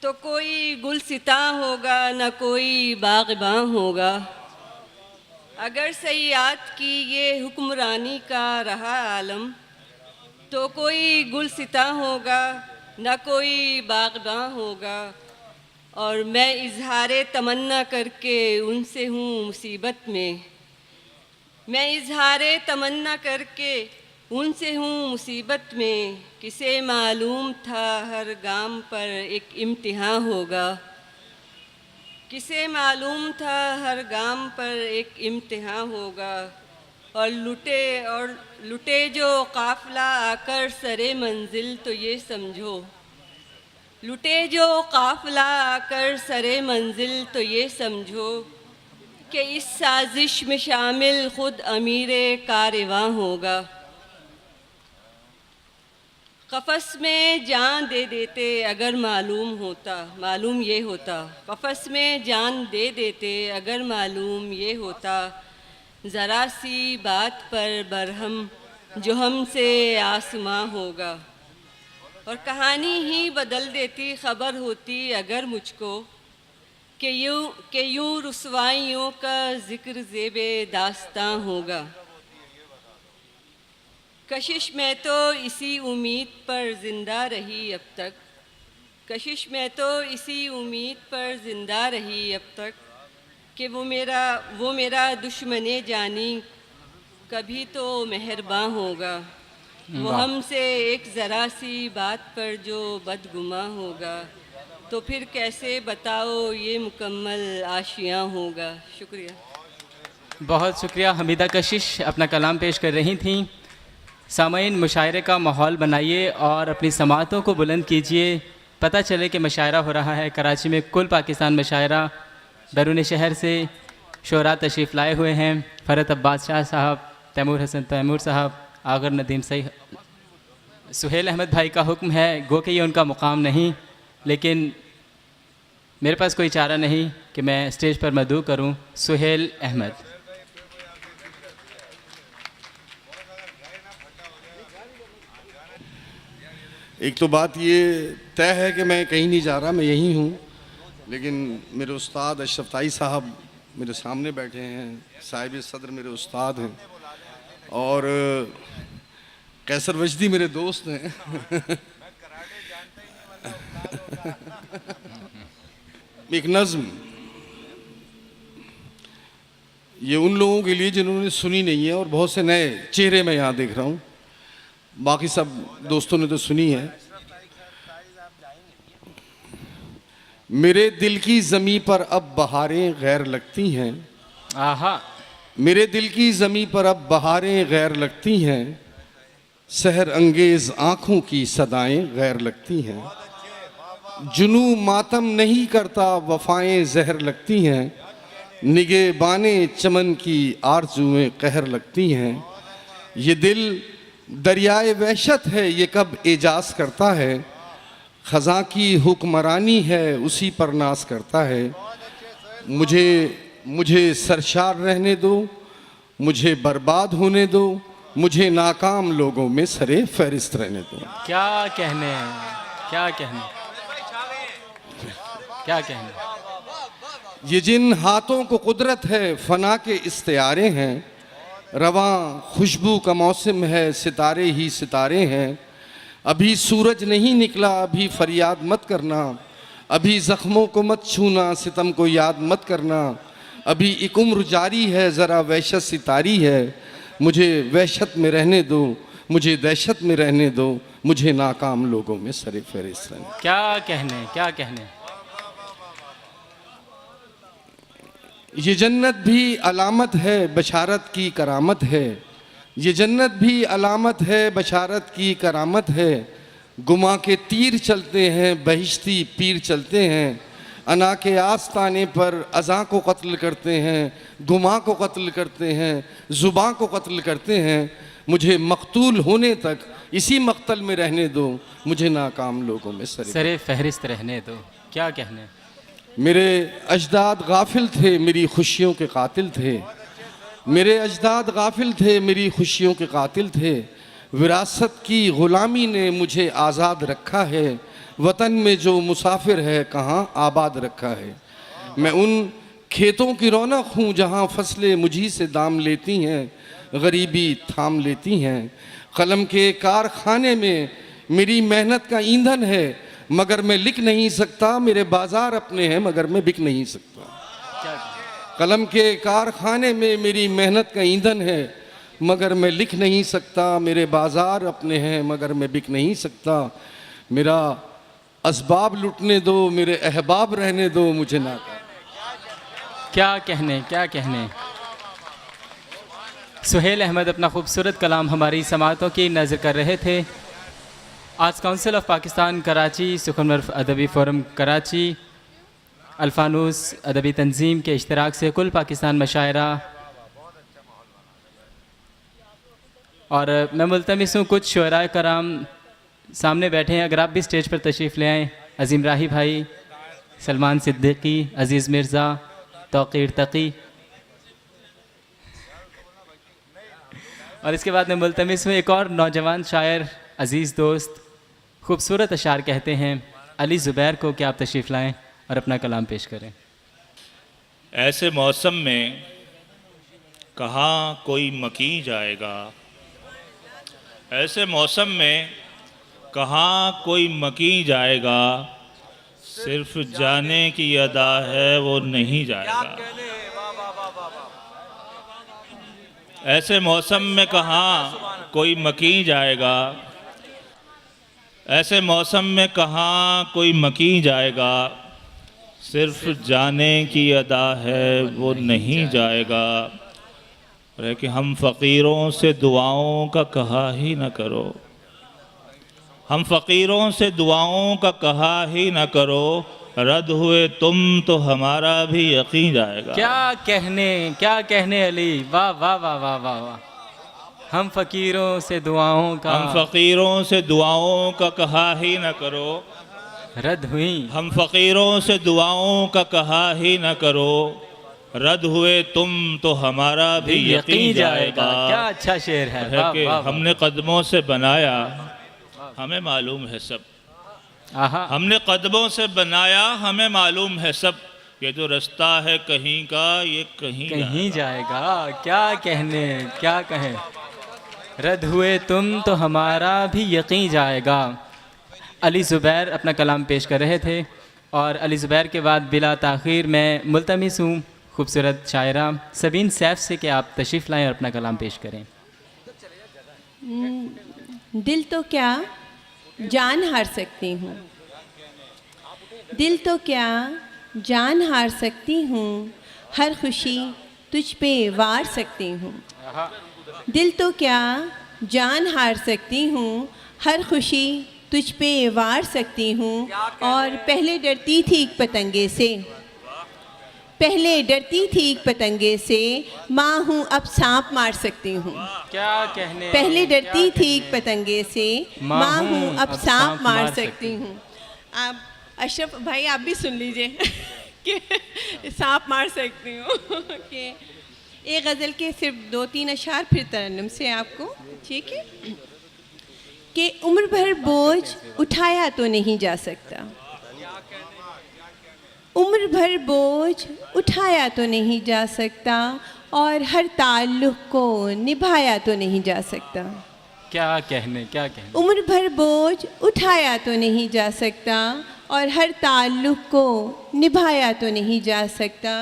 तो कोई गुलसिता होगा न कोई बाग़बां होगा। अगर सयाद की ये हुक्मरानी का रहा आलम, तो कोई गुलसिता होगा न कोई बाग़बां होगा। और मैं इजहारे तमन्ना करके उनसे हूँ मुसीबत में, मैं इजहारे तमन्ना करके उनसे हूँ मुसीबत में। किसे मालूम था हर गाम पर एक इम्तिहान होगा, किसे मालूम था हर गाम पर एक इम्तिहान होगा। और लुटे जो काफ़िला आकर सरे मंजिल, तो ये समझो, लुटे जो काफ़िला आकर सरे मंजिल, तो ये समझो कि इस साजिश में शामिल खुद अमीरे कारवां होगा। कफ़स में जान दे देते अगर मालूम होता, मालूम ये होता, कफ़स में जान दे देते अगर मालूम ये होता, ज़रा सी बात पर बरहम जो हमसे आसमां होगा। और कहानी ही बदल देती खबर होती अगर मुझको, कि यूँ रुसवाइयों का ज़िक्र ज़ेबे दास्तां होगा। कशिश में तो इसी उम्मीद पर ज़िंदा रही अब तक, कशिश में तो इसी उम्मीद पर ज़िंदा रही अब तक, कि वो मेरा दुश्मने जानी कभी तो मेहरबान होगा। वो हमसे एक ज़रा सी बात पर जो बदगुमां होगा, तो फिर कैसे बताओ ये मुकम्मल आशियाँ होगा। शुक्रिया। बहुत शुक्रिया। हमीदा कशिश अपना कलाम पेश कर रही थीं। सामईन, मुशायरे का माहौल बनाइए और अपनी समातों को बुलंद कीजिए। पता चले कि मुशायरा हो रहा है कराची में। कुल पाकिस्तान मुशायरा बैरून शहर से शोरा तशरीफ़ लाए हुए हैं। फ़रत अब्बास शाह साहब, तैमूर हसन तैमूर साहब, आगर नदीम सही, सुहेल अहमद भाई का हुक्म है। गो कि ये उनका मुकाम नहीं, लेकिन मेरे पास कोई चारा नहीं कि मैं स्टेज पर मदऊ करूं। सुहेल अहमद। एक तो बात ये तय है कि मैं कहीं नहीं जा रहा, मैं यहीं हूँ, लेकिन मेरे उस्ताद अशरफ ताई साहब मेरे सामने बैठे हैं, साहिब सदर मेरे उस्ताद हैं, और कैसर वजदी मेरे दोस्त हैं। एक नज़्म ये उन लोगों के लिए जिन्होंने सुनी नहीं है, और बहुत से नए चेहरे मैं यहाँ देख रहा हूँ, बाकी सब दोस्तों ने तो सुनी है। मेरे दिल की ज़मीं पर अब बहारें गैर लगती हैं। आहा। मेरे दिल की ज़मीं पर अब बहारें गैर लगती हैं, सहर अंगेज़ आँखों की सदाएं गैर लगती हैं। जुनू मातम नहीं करता वफ़ाएं ज़हर लगती हैं, निगहबाने चमन की आरज़ुएं कहर लगती हैं। ये दिल दरियाए वहशत है, ये कब एजाज़ करता है, ख़ज़ा की हुक्मरानी है उसी पर नाज करता है। मुझे सरशार रहने दो, मुझे बर्बाद होने दो, मुझे नाकाम लोगों में सरे फहरिस्त रहने दो। क्या कहने हैं, क्या कहने, क्या कहने। ये जिन हाथों को कुदरत है फना के इस्तियारे हैं, रवां खुशबू का मौसम है सितारे ही सितारे हैं। अभी सूरज नहीं निकला अभी फरियाद मत करना, अभी ज़ख्मों को मत छूना सितम को याद मत करना। अभी एक उम्र जारी है ज़रा वहशत सितारी है, मुझे वहशत में रहने दो, मुझे दहशत में रहने दो, मुझे नाकाम लोगों में सरे फहरिस्त रहने। क्या कहने, क्या कहने। ये जन्नत भी अलामत है बशारत की करामत है, ये जन्नत भी अलामत है बशारत की करामत है। गुमा के तीर चलते हैं बहिश्ती पीर चलते हैं, अना के आस्ताने पर अज़ा को कत्ल करते हैं, गुमा को कत्ल करते हैं, ज़ुबां को कत्ल करते हैं। मुझे मकतूल होने तक इसी मकतल में रहने दो, मुझे नाकाम लोगों में सरे फहरिस्त रहने दो। क्या कहने। मेरे अजदाद गाफिल थे मेरी खुशियों के कातिल थे, मेरे अजदाद गाफिल थे मेरी खुशियों के कातिल थे। विरासत की ग़ुलामी ने मुझे आज़ाद रखा है, वतन में जो मुसाफिर है कहाँ आबाद रखा है। मैं उन खेतों की रौनक हूँ जहाँ फसलें मुझी से दाम लेती हैं, गरीबी थाम लेती हैं। कलम के कारखाने में मेरी मेहनत का ईंधन है, मगर मैं लिख नहीं सकता, मेरे बाज़ार अपने हैं मगर मैं बिक नहीं सकता। कलम के कारखाने में मेरी मेहनत का ईंधन है, मगर मैं लिख नहीं सकता, मेरे बाज़ार अपने हैं मगर मैं बिक नहीं सकता। मेरा असबाब लुटने दो, मेरे अहबाब रहने दो, मुझे ना। क्या कहने, क्या कहने। सुहेल अहमद अपना खूबसूरत कलाम हमारी समातों की नज़र कर रहे थे। आज काउंसिल ऑफ पाकिस्तान कराची, सुखनवर अदबी फोरम कराची, अल्फानूस अदबी तंजीम के इश्तराक से कुल पाकिस्तान मशायरा, और मैं मुल्तमिस हूँ कुछ शुअराए कराम सामने बैठे हैं, अगर आप भी स्टेज पर तशरीफ़ ले आएँ। अज़ीम राही भाई, सलमान सिद्दीकी, अज़ीज़ मिर्ज़ा, तौक़ीर तकी, और इसके बाद मैं मुल्तमिस हूँ एक और नौजवान शायर, अज़ीज़ दोस्त, खूबसूरत अशार कहते हैं अली ज़ुबैर को, कि आप तशरीफ़ लाएँ और अपना कलाम पेश करें। ऐसे मौसम में कहाँ कोई मकी जाएगा, ऐसे मौसम में कहाँ कोई मकी जाएगा, सिर्फ जाने की अदा है वो नहीं जाएगा। ऐसे मौसम में कहाँ कोई मकी जाएगा, ऐसे मौसम में कहाँ कोई मकी जाएगा, सिर्फ जाने की अदा है वो नहीं जाएगा। रहे कि हम फ़कीरों से दुआओं का कहा ही न करो, हम फ़कीरों से दुआओं का कहा ही न करो, रद्द हुए तुम तो हमारा भी यकीन जाएगा। क्या कहने अली, वाह वाह वाह वाह वाह वाह। हम फ़कीरों से दुआओं का, हम फ़कीरों से दुआओं का कहा ही न करो, रद्द हुई। हम फ़कीरों से दुआओं का कहा ही न करो, रद्द हुए तुम तो हमारा भी यकीन जाएगा। क्या अच्छा शेर है, वाह कि वाह वाह। हमने कदमों से बनाया, हमें मालूम है सब, आहा, हमने कदमों से बनाया, हमें मालूम है सब, ये जो रास्ता है कहीं का ये कहीं जाएगा। क्या कहें, रद्द हुए तुम तो हमारा भी यकीन जाएगा। अली ज़ुबैर अपना कलाम पेश कर रहे थे और अली ज़ुबैर के बाद बिला ताख़ीर मैं मुल्तमिस हूँ खूबसूरत शायरा सबीन सैफ से कि आप तशरीफ़ लाएं और अपना कलाम पेश करें। दिल तो क्या जान हार सकती हूँ, दिल तो क्या जान हार सकती हूँ, हर खुशी तुझ पे वार सकती हूँ। दिल तो क्या जान हार सकती हूँ, हर खुशी तुझ पे वार सकती हूँ। और पहले डरती थी एक पतंगे से, पहले डरती थी एक पतंगे से, माँ हूँ अब सांप मार सकती हूँ। पहले डरती थी एक पतंगे से, माँ हूँ अब सांप मार सकती हूँ। आप अशरफ भाई आप भी सुन लीजिए कि सांप मार सकती हूँ कि एक गज़ल के सिर्फ 2-3 अशार फिर तरन्नुम से आपको, ठीक है। कि उम्र भर बोझ उठाया तो नहीं जा सकता, उम्र भर बोझ उठाया तो नहीं जा सकता, और हर ताल्लुक़ को निभाया तो नहीं जा सकता। क्या कहने। उम्र भर बोझ उठाया तो नहीं जा सकता, और हर ताल्लुक़ को निभाया तो नहीं जा सकता।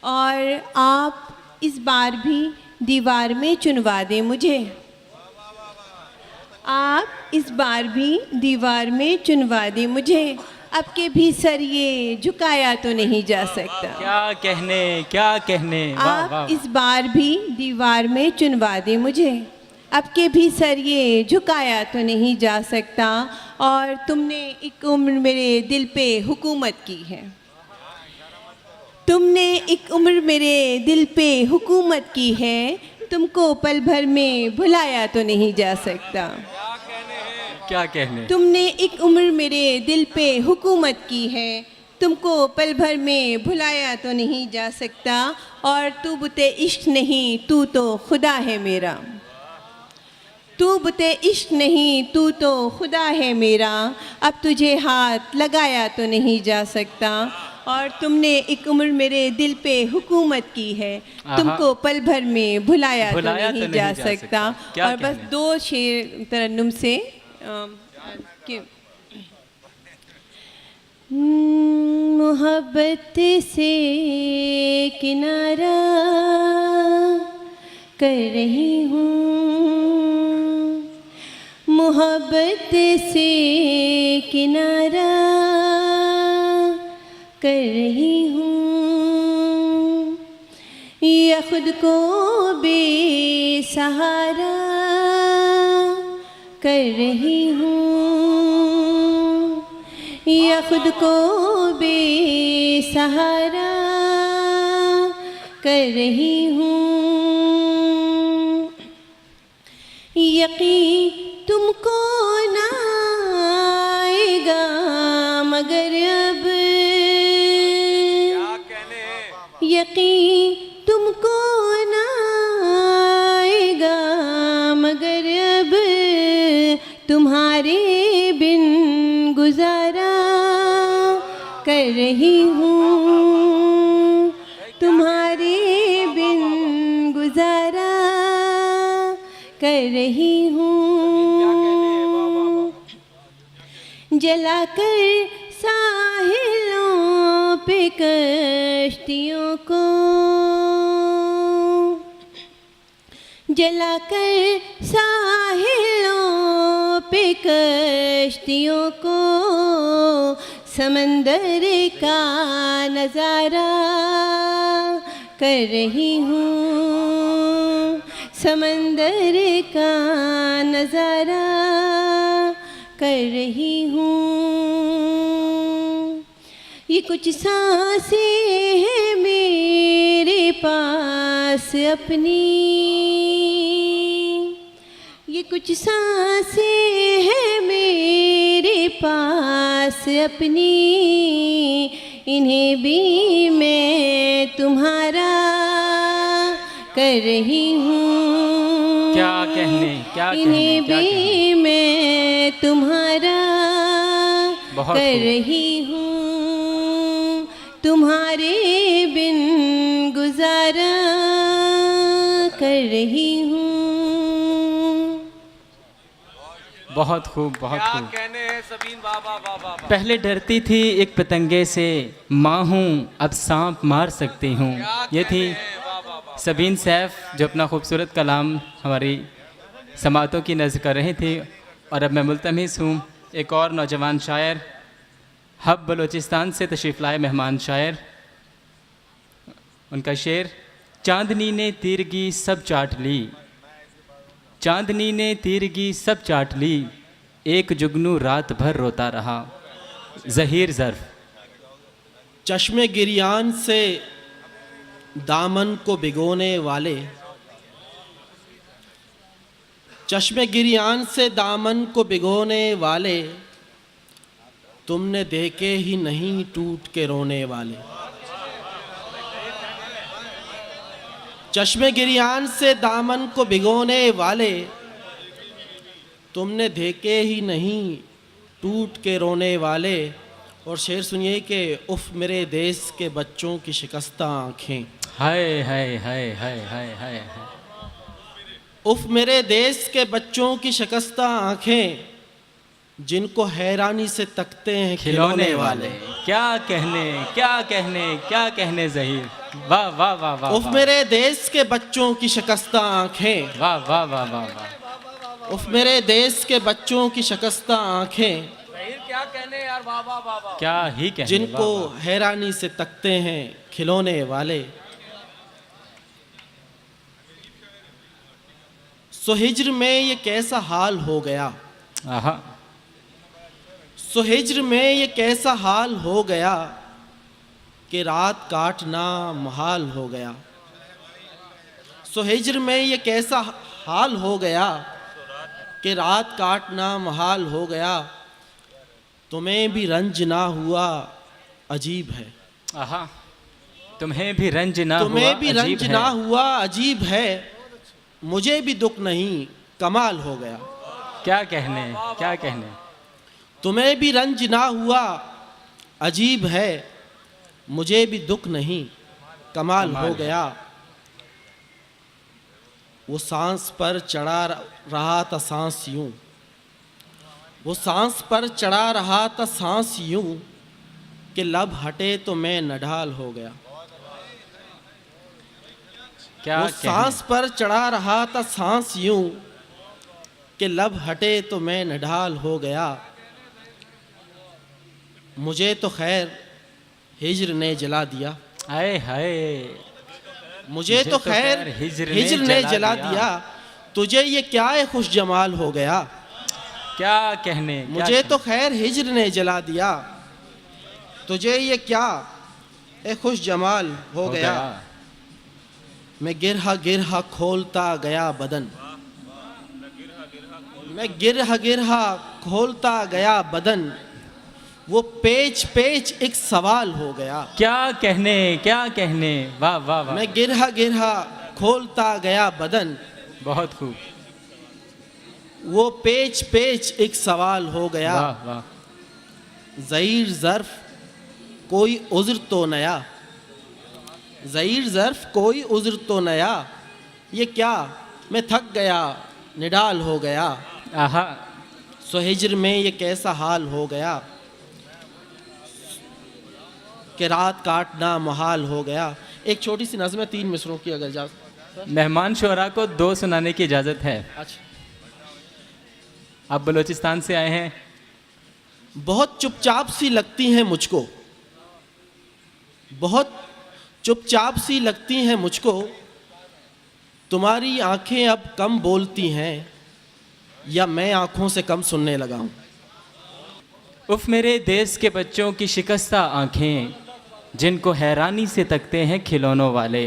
और आप इस बार भी दीवार में चुनवा दें मुझे, आप इस बार भी दीवार में चुनवा दें मुझे, अब के भी सर ये झुकाया तो नहीं जा सकता। क्या कहने। आप इस बार भी दीवार में चुनवा दें मुझे, अब के भी सर ये झुकाया तो नहीं जा सकता। और तुमने एक उम्र मेरे दिल पे हुकूमत की है, तुमने एक उम्र मेरे दिल पे हुकूमत की है, तुमको पल भर में भुलाया तो नहीं जा सकता। क्या कहने। तुमने एक उम्र मेरे दिल पे हुकूमत की है, तुमको पल भर में भुलाया तो नहीं जा सकता। और तू बुते इश्क नहीं तू तो खुदा है मेरा, तू बुते इश्क नहीं तू तो खुदा है मेरा, अब तुझे हाथ लगाया तो नहीं जा सकता। और तुमने एक उम्र मेरे दिल पे हुकूमत की है, तुमको पल भर में भुलाया तो नहीं जा सकता। और बस 2 शेर तरन्नुम से मोहब्बत से किनारा कर रही हूँ, मोहब्बत से किनारा कर रही हूँ, या खुद को बेसहारा कर रही हूँ, या खुद को बेसहारा कर रही हूँ। यकीन तुमको ना आएगा मगर अब, यकीन तुमको ना आएगा मगर अब, तुम्हारे बिन गुजारा कर रही हूँ, तुम्हारे बिन गुजारा कर रही हूँ। जलाकर साहिलों पे कश्तियों को, जलाकर साहिलों पे कश्तियों को, समंदर का नज़ारा कर रही हूँ, समंदर का नज़ारा कर रही हूँ। ये कुछ सांसें हैं मेरे पास अपनी, ये कुछ सांसें हैं मेरे पास अपनी, इन्हें भी मैं तुम्हारा कर रही हूँ। क्या कहने, क्या कहने, इन्हें क्या भी कहने। मैं तुम्हारा बहुत कर खूब। रही हूँ। तुम्हारे बिन गुजारा कर रही हूँ। बहुत खूब, बहुत खूब। पहले डरती थी एक पतंगे से, माँ हूँ अब सांप मार सकती हूँ। ये थी सबीन सैफ जो अपना खूबसूरत कलाम हमारी समातों की नज़र कर रहे थे। और अब मैं मुल्तमिस हूँ एक और नौजवान शायर, हब बलूचिस्तान से तशरीफ़ लाए मेहमान शायर। उनका शेर, चांदनी ने तीरगी सब चाट ली, चांदनी ने तीरगी सब चाट ली, एक जुगनू रात भर रोता रहा। ज़हीर ज़र्फ़। चश्मे गिरियान से दामन को भिगोने वाले, चश्मे गिरियान से दामन को भिगोने वाले, तुमने देखे ही नहीं टूट के रोने वाले। चश्मे गिरियान से दामन को भिगोने वाले, तुमने देखे ही नहीं टूट के रोने वाले। और शेर सुनिए कि उफ़ मेरे देश के बच्चों की शिकस्ता आँखें, हाय हाय हाय हाय हाय हाय। उफ़ मेरे देश के बच्चों की शिकस्ता आँखें, जिनको हैरानी से तकते हैं खिलौने वाले। क्या कहने, क्या कहने, क्या कहने ज़हीर। वाह वाह वाह वाह। उफ़ मेरे देश के बच्चों की शिकस्ता आँखें, वाह वाह वाह वाह वाह। उफ़ मेरे देश के बच्चों की शिकस्ता आँखें, क्या कहने यार, वाह वाह वाह वाह। क्या ही कहने। जिनको हैरानी से तकते हैं खिलौने वाले। सो हिज्र में ये कैसा हाल हो गया, आहा। सो हिज्र में ये कैसा हाल हो गया, कि रात काटना मुहाल हो गया। सो हिज्र में ये कैसा हाल हो गया, कि रात काटना मुहाल हो गया। तुम्हें भी रंज ना हुआ अजीब है, आहा। तुम्हें भी रंज ना हुआ, तुम्हें भी अजीब रंज है। ना हुआ अजीब है, मुझे भी दुख नहीं कमाल हो गया। क्या कहने, क्या कहने। तुम्हें भी रंज ना हुआ अजीब है, मुझे भी दुख नहीं कमाल हो गया। वो सांस पर चढ़ा रहा था सांस यूं, वो सांस पर चढ़ा रहा था सांस यूं, कि लब हटे तो मैं नढाल हो गया। क्या वो सांस पर चढ़ा रहा था सांस यूं, कि लब हटे तो मैं नढाल हो गया। मुझे तो खैर हिज्र ने जला दिया, हाय हाय। मुझे तो खैर हिज्र ने जला दिया। तुझे ये क्या है खुश जमाल हो गया। क्या कहने, मुझे तो खैर हिज्र ने जला दिया, तुझे ये क्या ए खुश जमाल हो गया। मैं गिरहा गिरहा खोलता गया बदन, मैं गिरहा गिरहा खोलता गया बदन, वो पेच पेच एक सवाल हो गया। क्या कहने, क्या कहने। वाह वाह वाह। मैं गिरहा गिरहा खोलता गया बदन, बहुत खूब। वो पेच पेच एक सवाल हो गया। वाह वाह। ज़हीर ज़र्फ़ कोई उज़्र तो नया, ज़हीर ज़र्फ़ कोई उज़्र तो नया, ये क्या मैं थक गया निडाल हो गया। आहा। सो हिज्र में ये कैसा हाल हो गया, कि रात काटना मुहाल हो गया। एक छोटी सी नज़्म है 3 मिसरों की, अगर जा। मेहमान शोरा को 2 सुनाने की इजाज़त है। अच्छा। आप बलूचिस्तान से आए हैं। बहुत चुपचाप सी लगती हैं मुझको, बहुत चुपचाप सी लगती हैं मुझको, तुम्हारी आंखें अब कम बोलती हैं या मैं आंखों से कम सुनने लगा हूँ। उफ मेरे देश के बच्चों की शिकस्ता आँखें, जिनको हैरानी से तकते हैं खिलौनों वाले।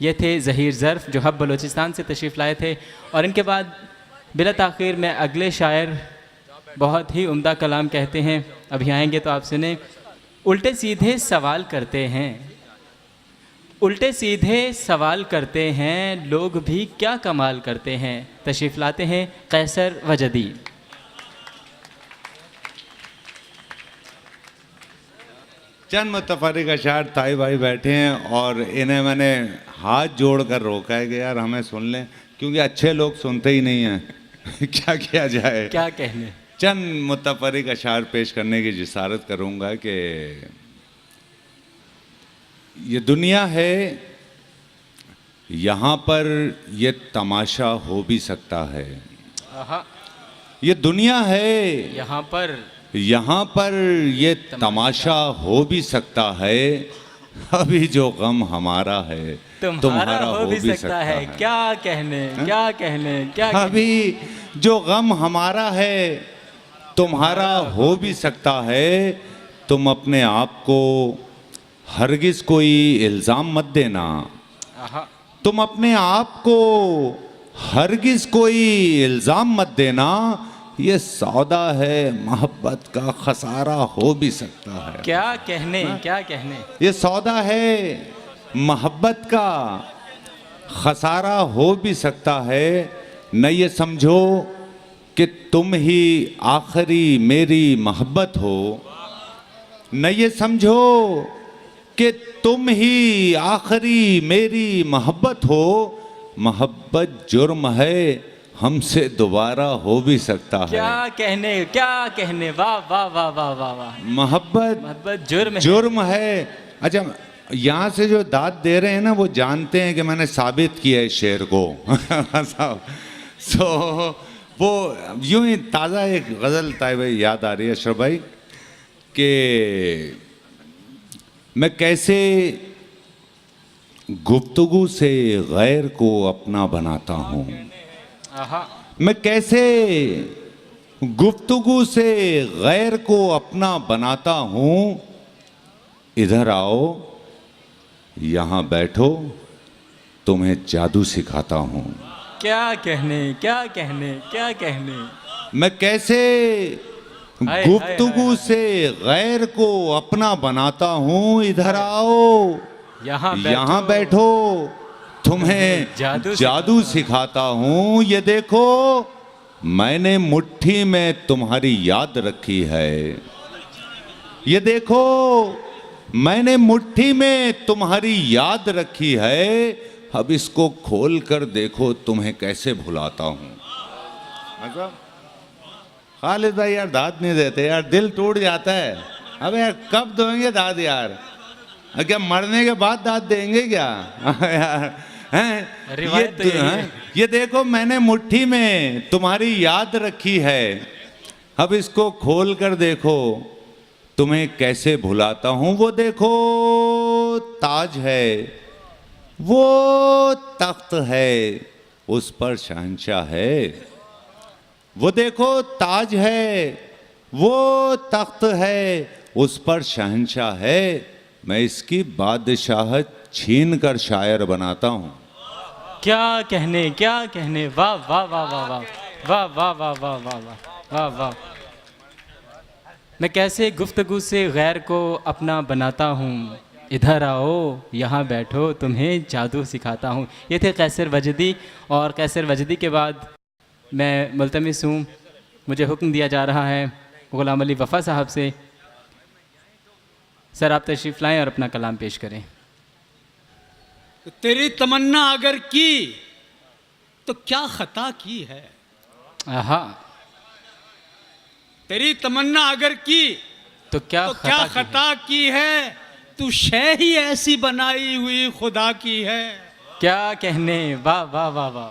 ये थे ज़हीर ज़र्फ़ जो हब बलूचिस्तान से तशरीफ़ लाए थे। और इनके बाद बिला ताख़ीर में अगले शायर बहुत ही उम्दा कलाम कहते हैं, अभी आएंगे तो आप सुने। उल्टे सीधे सवाल करते हैं, उल्टे सीधे सवाल करते हैं, लोग भी क्या कमाल करते हैं। तशरीफ़ लाते हैं कैसर वजदी। चंद मुतफरिक अशार ताई भाई बैठे हैं और इन्हें मैंने हाथ जोड़कर रोका है कि यार हमें सुन लें, क्योंकि अच्छे लोग सुनते ही नहीं हैं। क्या किया जाए, क्या कहने। चंद मुतफरिक अशार पेश करने की जिसारत करूँगा कि ये दुनिया है, यहाँ पर ये तमाशा हो भी सकता है। ये दुनिया है, यहाँ पर ये तमाशा हो भी सकता है। अभी जो गम हमारा है तुम्हारा हो भी सकता है। क्या कहने, क्या कहने, क्या अभी जो गम हमारा है तुम्हारा हो भी सकता है। तुम अपने आप को हरगिज़ कोई इल्ज़ाम मत देना, तुम अपने आप को हरगिज़ कोई इल्ज़ाम मत देना। ये सौदा है, मोहब्बत का खसारा हो भी सकता है। क्या कहने, क्या कहने। ये सौदा है, मोहब्बत का खसारा हो भी सकता है। न ये समझो कि तुम ही आखिरी मेरी मोहब्बत हो, न ये समझो कि तुम ही आखिरी मेरी मोहब्बत हो। मोहब्बत जुर्म है, हमसे दोबारा हो भी सकता है। क्या कहने, क्या कहने। वाह वाह वाह वाह वाह वाह। मोहब्बत जुर्म है। अच्छा, यहाँ से जो दाद दे रहे हैं ना, वो जानते हैं कि मैंने साबित किया है शेर को। सो वो यूं ही ताज़ा एक गज़ल ताइब याद आ रही है अशरफ भाई कि मैं कैसे गुफ्तगू से गैर को अपना बनाता हूँ, मैं कैसे गुफ्तगू से गैर को अपना बनाता हूँ। इधर आओ, यहाँ बैठो, तुम्हें जादू सिखाता हूँ। क्या कहने, क्या कहने, क्या कहने। मैं कैसे गुफ्तगू से गैर को अपना बनाता हूँ। इधर आओ, यहाँ बैठो, तुम्हें जादू सिखाता हूँ। ये देखो, मैंने मुट्ठी में तुम्हारी याद रखी है। ये देखो, मैंने मुट्ठी में तुम्हारी याद रखी है। अब इसको खोल कर देखो, तुम्हें कैसे भुलाता हूँ। खालिद भाई यार दाद नहीं देते यार, दिल टूट जाता है। अब यार कब देंगे दाद यार? क्या मरने के बाद दाद देंगे क्या? यार हैं? ये देखो, मैंने मुट्ठी में तुम्हारी याद रखी है। अब इसको खोल कर देखो, तुम्हें कैसे भुलाता हूँ। वो देखो, ताज है, वो तख्त है, उस पर शहंशाह है। वो देखो, ताज है, वो तख्त है, उस पर शहंशाह है। मैं इसकी बादशाहत छीन कर शायर बनाता हूँ। क्या कहने, क्या कहने। वाह वाह वाह वाह वाह वाह वाह वाह वाह वाह वाह वाह वाह। मैं कैसे गुफ्तगू से गैर को अपना बनाता हूँ। इधर आओ, यहाँ बैठो, तुम्हें जादू सिखाता हूँ। ये थे कैसर वजदी। और कैसर वजदी के बाद मैं मुल्तमिस हूँ, मुझे हुक्म दिया जा रहा है ग़ुलाम अली वफ़ा साहब से। सर आप तशरीफ़ लाएँ और अपना कलाम पेश करें। तेरी तमन्ना अगर की तो क्या खता की है। तेरी तमन्ना अगर की तो क्या खता की है। तू शय ही ऐसी बनाई हुई खुदा की है। क्या कहने। वाह वाह वाह वाह।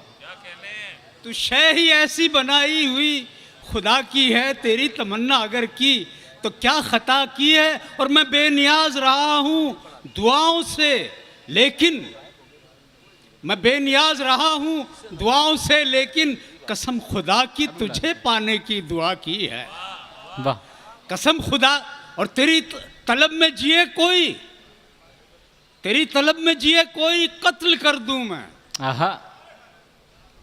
तू शय ही ऐसी बनाई हुई खुदा की है। तेरी तमन्ना अगर की तो क्या खता की है। और मैं बेनियाज रहा हूँ दुआओं से, लेकिन मैं बेनियाज रहा हूँ दुआओं से, लेकिन कसम खुदा की तुझे पाने की दुआ की है। वाह, कसम खुदा, और तेरी तलब में जिए कोई, तेरी तलब में जिए कोई कत्ल कर दूं मैं। आहा,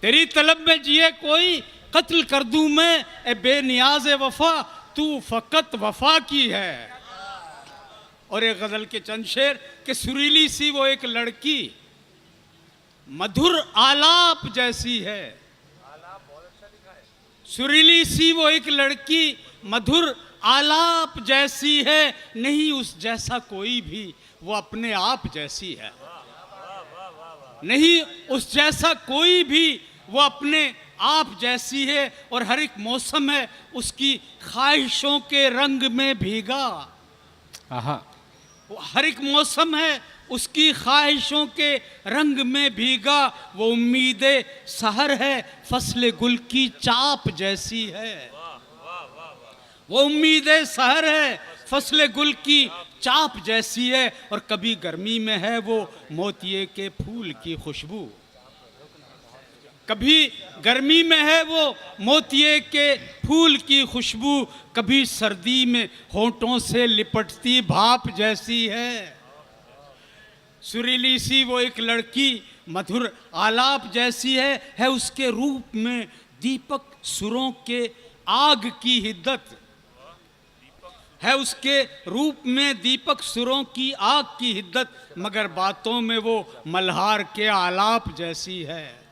तेरी तलब में जिए कोई कत्ल कर दूं मैं, ए बेनियाज वफा तू फकत वफा की है। और एक गजल के चंद शेर कि सुरीली सी वो एक लड़की मधुर आलाप जैसी है, सुरीली सी वो एक लड़की मधुर आलाप जैसी है, नहीं उस जैसा कोई भी, वो अपने आप जैसी है। नहीं उस जैसा कोई भी, वो अपने आप जैसी है। और हर एक मौसम है उसकी ख्वाहिशों के रंग में भीगा। आहा, हर एक मौसम है उसकी ख्वाहिशों के रंग में भीगा। वो उम्मीदे सहर है फसले गुल की चाप जैसी है। वो उम्मीदे सहर है फसले गुल की चाप जैसी है। और कभी गर्मी में है वो मोतिये के फूल की खुशबू, कभी गर्मी में है वो मोतिये के फूल की खुशबू, कभी सर्दी में होंठों से लिपटती भाप जैसी है। सुरीली सी वो एक लड़की मधुर आलाप जैसी है उसके रूप में दीपक सुरों के आग की हिद्दत है, उसके रूप में दीपक सुरों की आग की हिद्दत, मगर बातों में वो मल्हार के आलाप जैसी है।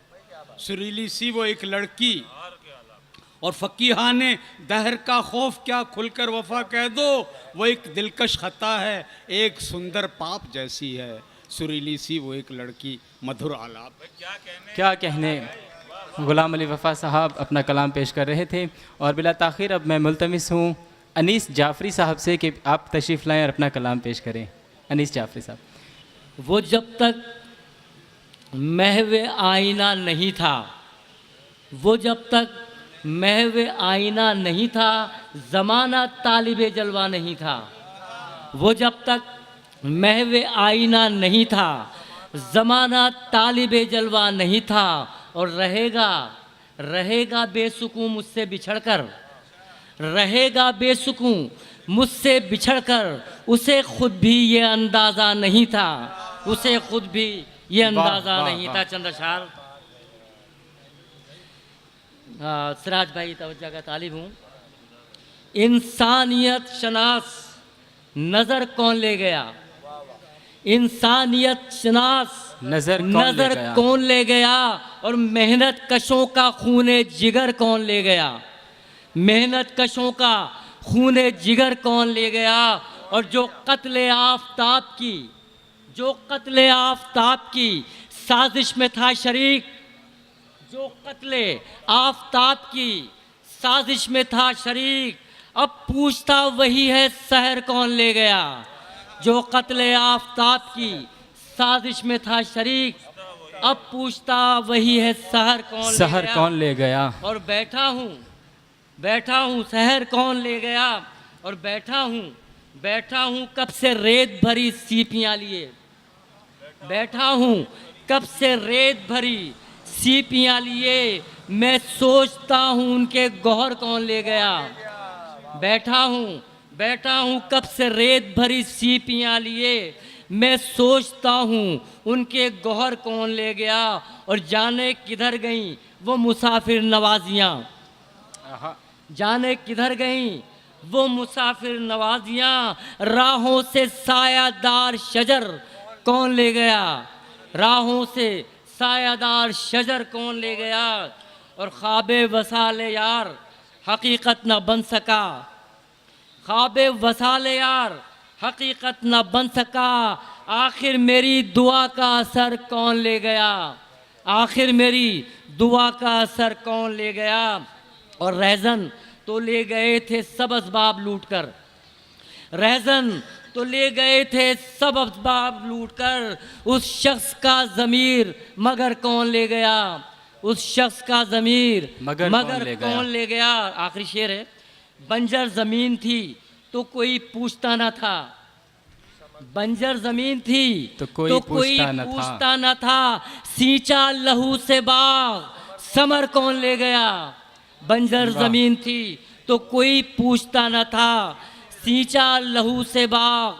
सुरीली सी वो एक लड़की, और फकीहाने दहर का खौफ क्या खुलकर वफा कह दो, वो एक दिलकश खता है एक सुंदर पाप जैसी है। सुरीली सी वो एक लड़की मधुर आलाप। क्या कहने। गुलाम अली वफ़ा साहब अपना कलाम पेश कर रहे थे, और बिला ताख़ीर अब मैं मुल्तमिस हूँ अनीस जाफ़री साहब से कि आप तशरीफ़ लाएं और अपना कलाम पेश करें। अनीस जाफ़री साहब। वो जब तक महव आईना नहीं था, वो जब तक महव आईना नहीं था, ज़माना तालिबे जलवा नहीं था। वो जब तक महव आईना नहीं था, ज़माना तालिबे जलवा नहीं था। और रहेगा बेसुकून मुझसे बिछड़कर, रहेगा बेसुकून मुझसे बिछड़कर, उसे खुद भी ये अंदाज़ा नहीं था, उसे खुद भी ये अंदाज़ा नहीं था। चंद अशार सिराज भाई तवज्जो का तालिब हूँ। इंसानियत शनास नज़र कौन ले गया, इंसानियत शनास नज़र कौन ले गया, और मेहनत कशों का खूने जिगर कौन ले गया, मेहनत कशों का खूने जिगर कौन ले गया। और जो कत्ले आफ़ताब की साजिश में था शरीक, जो कत्ले आफ़ताब की साजिश में था शरीक, अब पूछता वही है सहर कौन ले गया। जो कत्ले आफ़ताब की साजिश में था शरीक, अब पूछता वही है सहर कौन ले गया। और बैठा हूँ सहर कौन ले गया, और बैठा हूँ कब से रेत भरी सीपियाँ लिए, बैठा हूँ कब से रेत भरी सीपियाँ लिए, मैं सोचता हूँ उनके गौहर कौन ले गया। बैठा हूँ कब से रेत भरी सीपियाँ लिए, मैं सोचता हूँ उनके गौहर कौन ले गया। और जाने किधर गईं वो मुसाफिर नवाजियाँ, जाने किधर गईं वो मुसाफिर नवाजियाँ, राहों से सायादार शजर कौन ले गया, राहों से सायादार शजर कौन ले गया। और ख्वाबे वसाले यार हकीकत न बन सका, ख्वाबे वसाले यार हकीकत न बन सका, आखिर मेरी दुआ का असर कौन ले गया, आखिर मेरी दुआ का असर कौन ले गया। और रहज़न तो ले गए थे सब असबाब लूट कर, रहज़न तो ले गए थे सब असबाब लूट कर, उस शख्स का ज़मीर मगर कौन ले गया, उस शख्स का ज़मीर मगर कौन ले गया। आखिरी शेर है, बंजर ज़मीन थी तो कोई पूछता ना था, बंजर जमीन थी तो कोई पूछता न था। पूछता न था। सींचा लहू से बाग समर कौन ले गया। बंजर वाह। जमीन थी तो कोई पूछता न था। सींचा लहू से बाग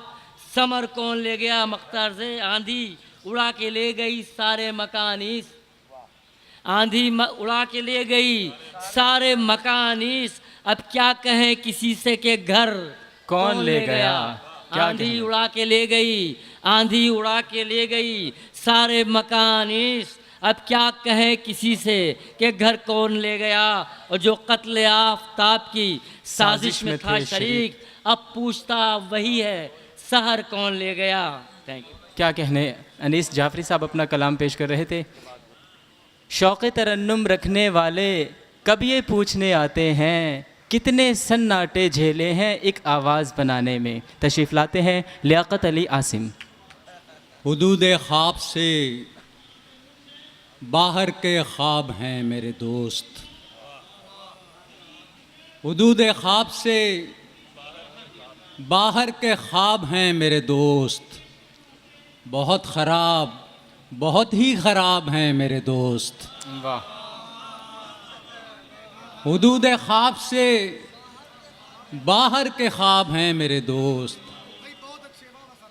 समर कौन ले गया। मख्तार से आंधी उड़ा के ले गई सारे मकानीस। आंधी उड़ा के ले गई सारे मकानीस। अब क्या कहें किसी से के घर कौन ले गया। क्या आंधी कहें? उड़ा के ले गई, आंधी उड़ा के ले गई सारे मकानीस। अब क्या कहें किसी से कि घर कौन ले गया। और जो कत्ल आफताब की साजिश में था शरीक, अब पूछता वही है सहर कौन ले गया। Thank you. क्या कहने, अनीस जाफरी साहब अपना कलाम पेश कर रहे थे। शौक़ तरन्नुम रखने वाले कब ये पूछने आते हैं कितने सन्नाटे झेले हैं एक आवाज़ बनाने में। तशरीफ़ लाते हैं लियाकत अली आसिम। हुदूद ख्वाब से बाहर के ख्वाब हैं मेरे दोस्त। हुदूद ख्वाब से बाहर के ख्वाब हैं मेरे दोस्त। बहुत ख़राब, बहुत ही ख़राब हैं मेरे दोस्त। वाह। हुदूद ख्वाब से बाहर के ख्वाब हैं मेरे दोस्त।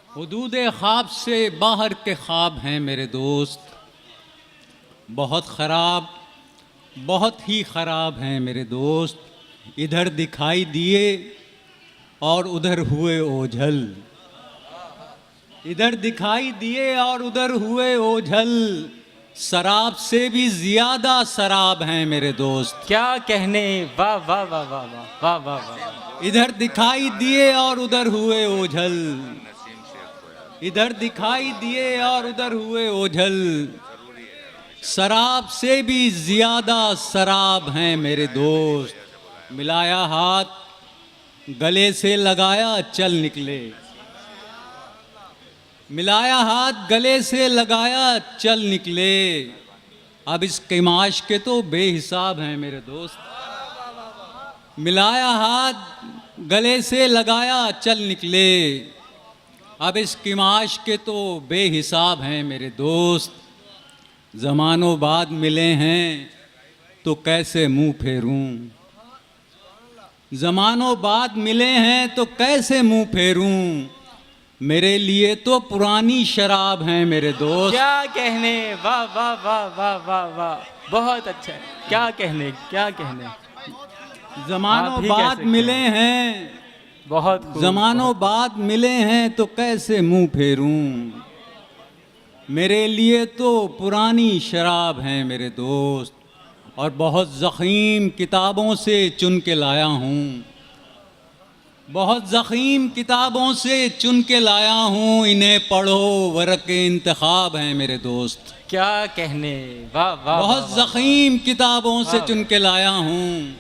हुदूद ख्वाब से बाहर के ख्वाब हैं मेरे दोस्त। बहुत ख़राब, बहुत ही ख़राब हैं मेरे दोस्त। इधर दिखाई दिए और उधर हुए ओझल। इधर दिखाई दिए और उधर हुए ओझल। शराब से भी ज़्यादा शराब हैं मेरे दोस्त। क्या कहने, वाह वाह वाह वाह वाह वाह वाह। इधर दिखाई दिए और उधर हुए ओझल। इधर दिखाई दिए और उधर हुए ओझल। शराब से भी ज़्यादा शराब हैं मेरे दोस्त। मिलाया हाथ गले से लगाया चल निकले। मिलाया हाथ गले से लगाया चल निकले। अब इस कैमाश के तो बेहिसाब हैं मेरे दोस्त। मिलाया हाथ गले से लगाया चल निकले। अब इस किमाश के तो बेहिसाब हैं मेरे दोस्त। ज़मानों बाद मिले हैं तो कैसे मुंह फेरूं। ज़मानों बाद मिले हैं तो कैसे मुंह फेरूं। मेरे लिए तो पुरानी शराब हैं मेरे दोस्त। क्या कहने, वाह वाह वाह वाह वाह वाह, बहुत अच्छा। क्या कहने, क्या कहने। ज़मानों बाद मिले हैं, बहुत खूब, ज़मानों बाद मिले हैं तो कैसे मुंह फेरूं। मेरे लिए तो पुरानी शराब हैं मेरे दोस्त। और बहुत ज़ख़ीम किताबों से चुन के लाया हूँ। बहुत ज़ख़ीम किताबों से चुन के लाया हूँ। इन्हें पढ़ो वरक़ इंतखाब हैं मेरे दोस्त। क्या कहने, वाह वाह। बहुत ज़ख़ीम किताबों से चुन के लाया हूँ।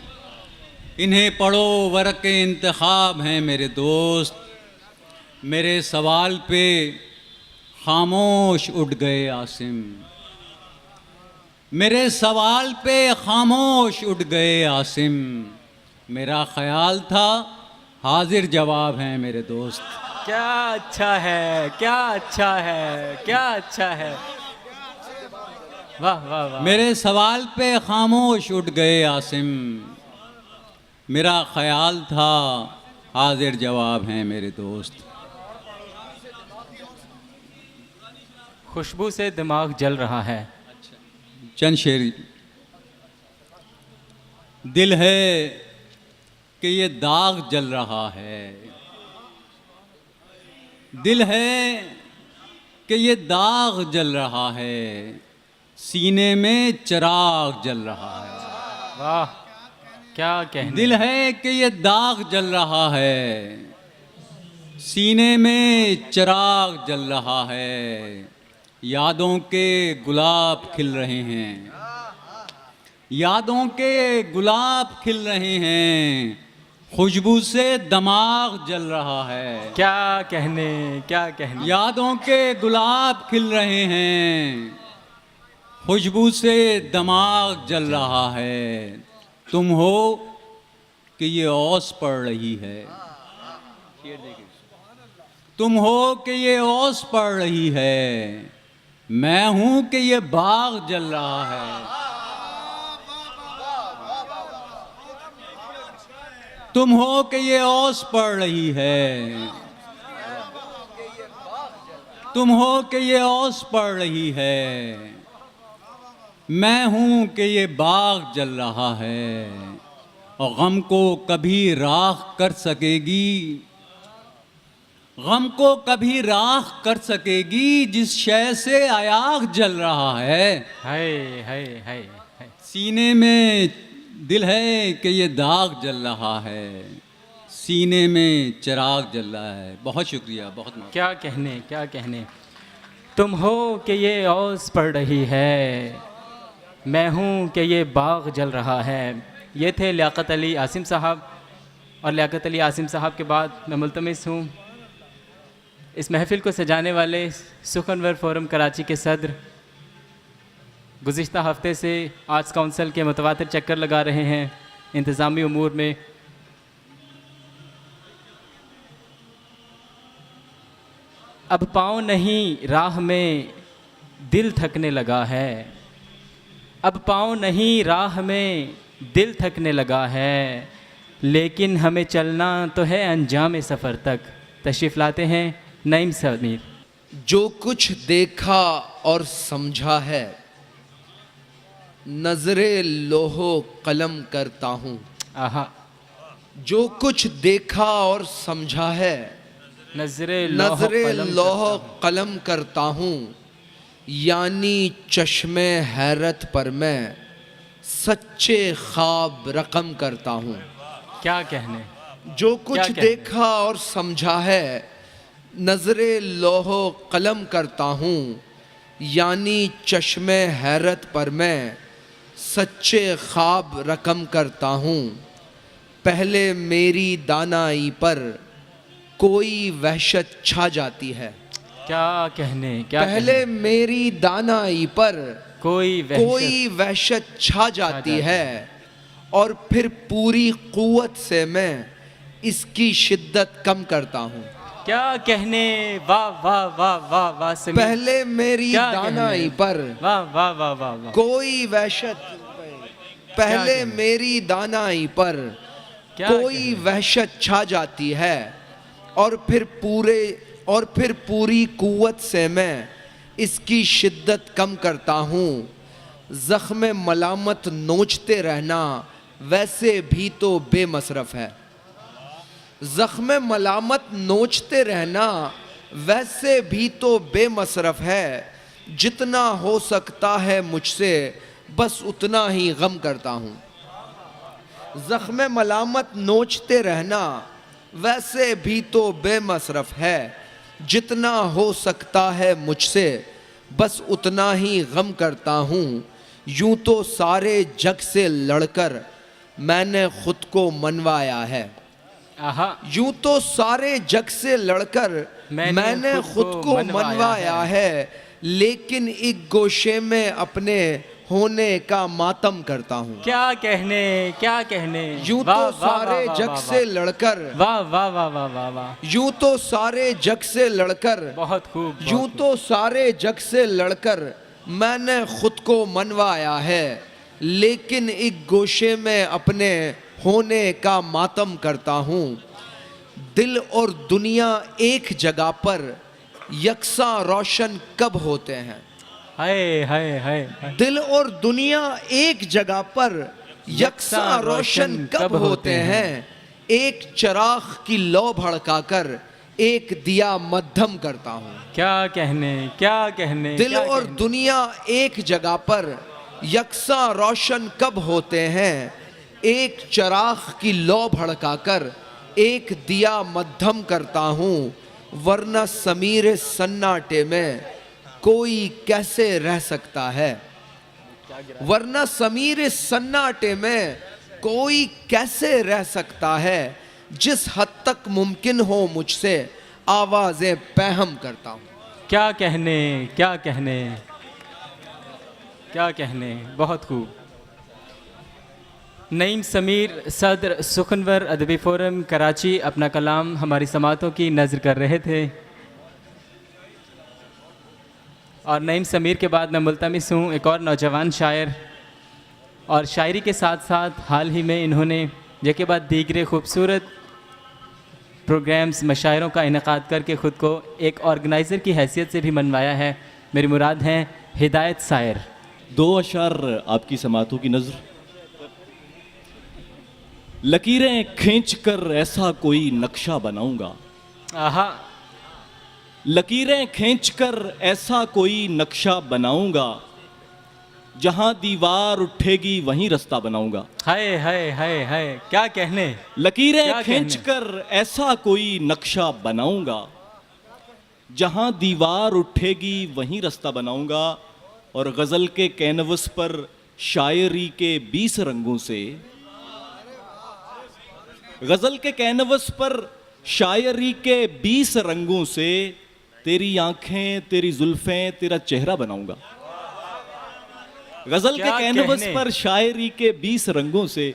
इन्हें पढ़ो वरक़ इंतखाब हैं मेरे दोस्त। मेरे सवाल पे खामोश उठ गए आसिम। मेरे सवाल पे खामोश उठ गए आसिम। मेरा ख्याल था हाजिर जवाब हैं मेरे दोस्त। क्या अच्छा है, क्या अच्छा है, क्या अच्छा है। वाह वाह वाह। मेरे सवाल पे खामोश उठ गए आसिम। मेरा ख्याल था हाजिर जवाब हैं मेरे दोस्त। खुशबू से दिमाग जल रहा है। चंद शेर। दिल है कि ये दाग जल रहा है। दिल है कि ये दाग जल रहा है। सीने में चिराग जल रहा है। वाह, क्या कहने। दिल है कि ये दाग जल रहा है। सीने में चिराग जल रहा है। यादों के गुलाब खिल रहे हैं। यादों के गुलाब खिल रहे हैं। खुशबू से दिमाग जल रहा है। क्या कहने, क्या कहने। यादों के गुलाब खिल रहे हैं। खुशबू से दिमाग जल रहा है। तुम हो कि ये औस पड़ रही है। तुम हो कि ये ओस पड़ रही है, मैं हूं कि ये बाग जल रहा है। तुम हो कि ये ओस पड़ रही है, तुम हो कि ये ओस पड़ रही है, मैं हूं कि ये बाग जल रहा है। और गम को कभी राख कर सकेगी, गम को कभी राख कर सकेगी जिस शय से आयाग जल रहा है। है सीने में दिल है कि ये दाग जल रहा है, सीने में चिराग जल रहा है। बहुत शुक्रिया, बहुत माफ। क्या कहने, क्या कहने। तुम हो कि ये ओस पड़ रही है, मैं हूँ कि ये बाग जल रहा है। ये थे लियाकत अली आसिम साहब। और लियाकत अली आसिम साहब के बाद मैं मुल्तमिस हूँ इस महफ़िल को सजाने वाले सुखनवर फोरम कराची के सदर, गुज़िश्ता हफ्ते से आर्ट्स काउंसिल के मुतवातिर चक्कर लगा रहे हैं इंतज़ामी उमूर में। अब पाँव नहीं राह में दिल थकने लगा है, अब पाँव नहीं राह में दिल थकने लगा है, लेकिन हमें चलना तो है अंजाम सफ़र तक। तशरीफ़ लाते हैं नईम समीर। जो कुछ देखा और समझा है नजरे लोहो कलम करता हूँ। आहा। जो कुछ देखा और समझा है नजरे लोहो कलम करता हूँ, यानी चश्मे हैरत पर मैं सच्चे ख्वाब रकम करता हूँ। क्या कहने। जो कुछ देखा और समझा है नजरे लोहो कलम करता हूँ, यानी चश्मे हैरत पर मैं सच्चे ख्वाब रकम करता हूँ। पहले मेरी दानाई पर कोई वहशत छा जाती है। क्या कहने, क्या पहले कहने? मेरी दानाई पर कोई वहशत छा जाती है, और फिर पूरी कुव्वत से मैं इसकी शिद्दत कम करता हूँ। क्या कहने। वाह वाह वाह वाह वाह समीर। पहले मेरी दानाई पर वाह वाह वाह वाह वाह कोई वहशत, पहले मेरी दानाई पर कोई वहशत छा जाती है, और फिर पूरी कुव्वत से मैं इसकी शिद्दत कम करता हूँ। ज़ख्म मलामत नोचते रहना वैसे भी तो बेमसरफ है। ज़ख्म मलामत नोचते रहना वैसे भी तो बेमसरफ है। जितना हो सकता है मुझसे बस उतना ही गम करता हूँ। ज़ख्म मलामत नोचते रहना वैसे भी तो बेमसरफ है। जितना हो सकता है मुझसे बस उतना ही गम करता हूँ। यूं तो सारे जग से लड़कर मैंने खुद को मनवाया है। यूं तो सारे जग से लड़कर मैंने खुद को मनवाया है, लेकिन एक गोशे में अपने होने का मातम करता हूँ। क्या कहने, क्या कहने। यूं तो सारे जग से लड़कर, वाह वाह वाह वाह वाह वाह। यूं तो सारे जग से लड़कर, बहुत खूब। यूं तो सारे जग से लड़कर मैंने खुद को मनवाया है, लेकिन एक गोशे में अपने होने का मातम करता हूँ। दिल और दुनिया एक जगह पर यकसा रोशन कब होते हैं। हाय हाय हाय। दिल और दुनिया एक जगह पर यकसा रोशन कब होते हैं। एक चिराग की लौ भड़काकर एक दिया मध्यम करता हूँ। क्या कहने, क्या कहने। दिल और दुनिया एक जगह पर यकसा रोशन कब होते हैं। एक चिराग की लौ भड़काकर एक दिया मध्यम करता हूँ, वरना समीर सन्नाटे में कोई कैसे रह सकता है। वरना समीर सन्नाटे में कोई कैसे रह सकता है। जिस हद तक मुमकिन हो मुझसे आवाज़ें पहम करता हूँ। क्या कहने, क्या कहने, क्या कहने। बहुत खूब। नईम समीर सदर सुखनवर अदबी फोरम कराची अपना कलाम हमारी समातों की नज़र कर रहे थे। और नईम समीर के बाद मैं मुल्तमिस हूँ एक और नौजवान शायर, और शायरी के साथ साथ हाल ही में इन्होंने यके बाद दीगरे खूबसूरत प्रोग्राम्स मशायरों का इनेकाद करके ख़ुद को एक ऑर्गेनाइज़र की हैसियत से भी मनवाया है। मेरी मुराद हैं हिदायत शायर। 2 अशार आपकी समातों की नज़र। लकीरें खींचकर ऐसा कोई नक्शा बनाऊंगा, आहा, लकीरें खींचकर ऐसा कोई नक्शा बनाऊंगा, जहां दीवार उठेगी वहीं रास्ता बनाऊंगा। हाय हाय हाय हाय, क्या कहने। लकीरें खींचकर ऐसा कोई नक्शा बनाऊंगा, जहां दीवार उठेगी वहीं रास्ता बनाऊंगा। और गजल के कैनवस पर शायरी के 20 रंगों से, गजल के कैनवस पर शायरी के 20 रंगों से तेरी आंखें, तेरी जुल्फें, तेरा चेहरा बनाऊंगा। गजल के कैनवस पर शायरी के 20 रंगों से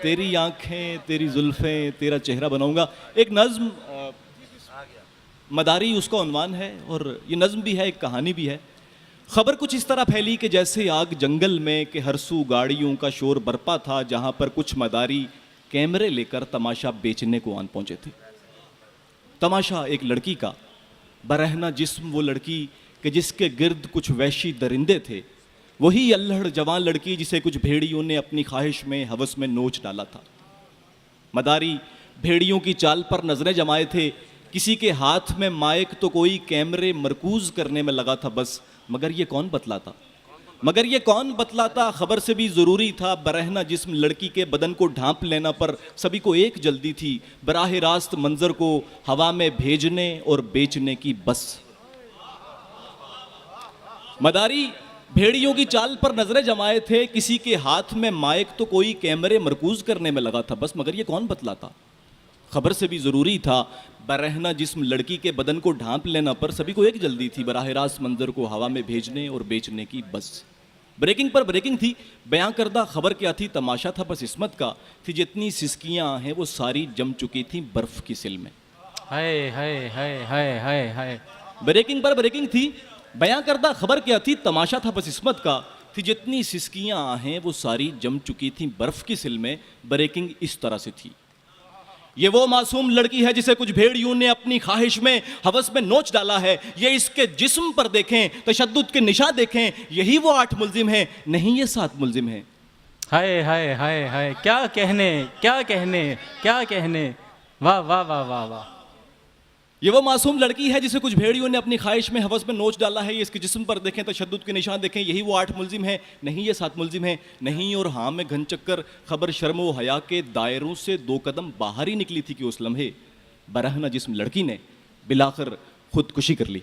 तेरी आंखें, तेरी जुल्फें, तेरा चेहरा बनाऊंगा। एक नज्म मदारी उसका उन्वान है, और ये नज्म भी है, एक कहानी भी है। खबर कुछ इस तरह फैली कि जैसे आग जंगल में, कि हर सू गाड़ियों का शोर बरपा था, जहां पर कुछ मदारी कैमरे लेकर तमाशा बेचने को आन पहुंचे थे। तमाशा एक लड़की का, बरहना जिस्म वो लड़की कि जिसके गिर्द कुछ वैशी दरिंदे थे, वही अल्हड़ जवान लड़की जिसे कुछ भेड़ियों ने अपनी ख्वाहिश में, हवस में नोच डाला था। मदारी भेड़ियों की चाल पर नजरें जमाए थे, किसी के हाथ में माइक तो कोई कैमरे मरकूज करने में लगा था बस। मगर ये कौन बतलाता, मगर ये कौन बतलाता, खबर से भी ज़रूरी था। बरहना जिस्म लड़की के बदन को ढांप लेना पर सभी को एक जल्दी थी, बराह रास्त मंजर को हवा में भेजने और बेचने की बस। मदारी भेड़ियों की चाल पर नजरें जमाए थे, किसी के हाथ में माइक तो कोई कैमरे मरकूज करने में लगा था बस। मगर ये कौन बतलाता, खबर से भी ज़रूरी था। बरहना जिस्म लड़की के बदन को ढांप लेना पर सभी को एक जल्दी थी, बराह रास्त मंजर को हवा में भेजने और बेचने की बस। ब्रेकिंग पर ब्रेकिंग थी, बयां करदा खबर क्या थी, तमाशा था बस इस्मत का। थी जितनी सिसकियां हैं वो सारी जम चुकी थी बर्फ की सिल में। हाय हाय हाय हाय हाय हाय। ब्रेकिंग पर ब्रेकिंग थी, बयां करदा खबर क्या थी, तमाशा था बस इस्मत का। थी जितनी सिसकियां हैं वो सारी जम चुकी थी बर्फ की सिल में। ब्रेकिंग इस तरह से थी, ये वो मासूम लड़की है जिसे कुछ भेड़ियों ने अपनी ख्वाहिश में, हवस में नोच डाला है। ये इसके जिस्म पर देखें, तशद्दुद के निशा देखें, यही वो 8 मुल्जिम हैं, नहीं ये 7 मुल्जिम हैं। हाय हाय हाय हाय, क्या कहने, क्या कहने, क्या कहने। वाह वाह वाह वाह वाह। ये वो मासूम लड़की है जिसे कुछ भेड़ियों ने अपनी ख्वाहिश में, हवस में नोच डाला है। ये इसके जिस्म पर देखें, तशद्दुद के निशान देखें, यही वो 8 मुल्जिम हैं, नहीं ये 7 मुल्जिम हैं। नहीं और हाँ में घन चक्कर, खबर शर्म व हया के दायरों से 2 कदम बाहर ही निकली थी कि उस लम्हे बरहना जिस्म लड़की ने बिलाखिर खुदकुशी कर ली।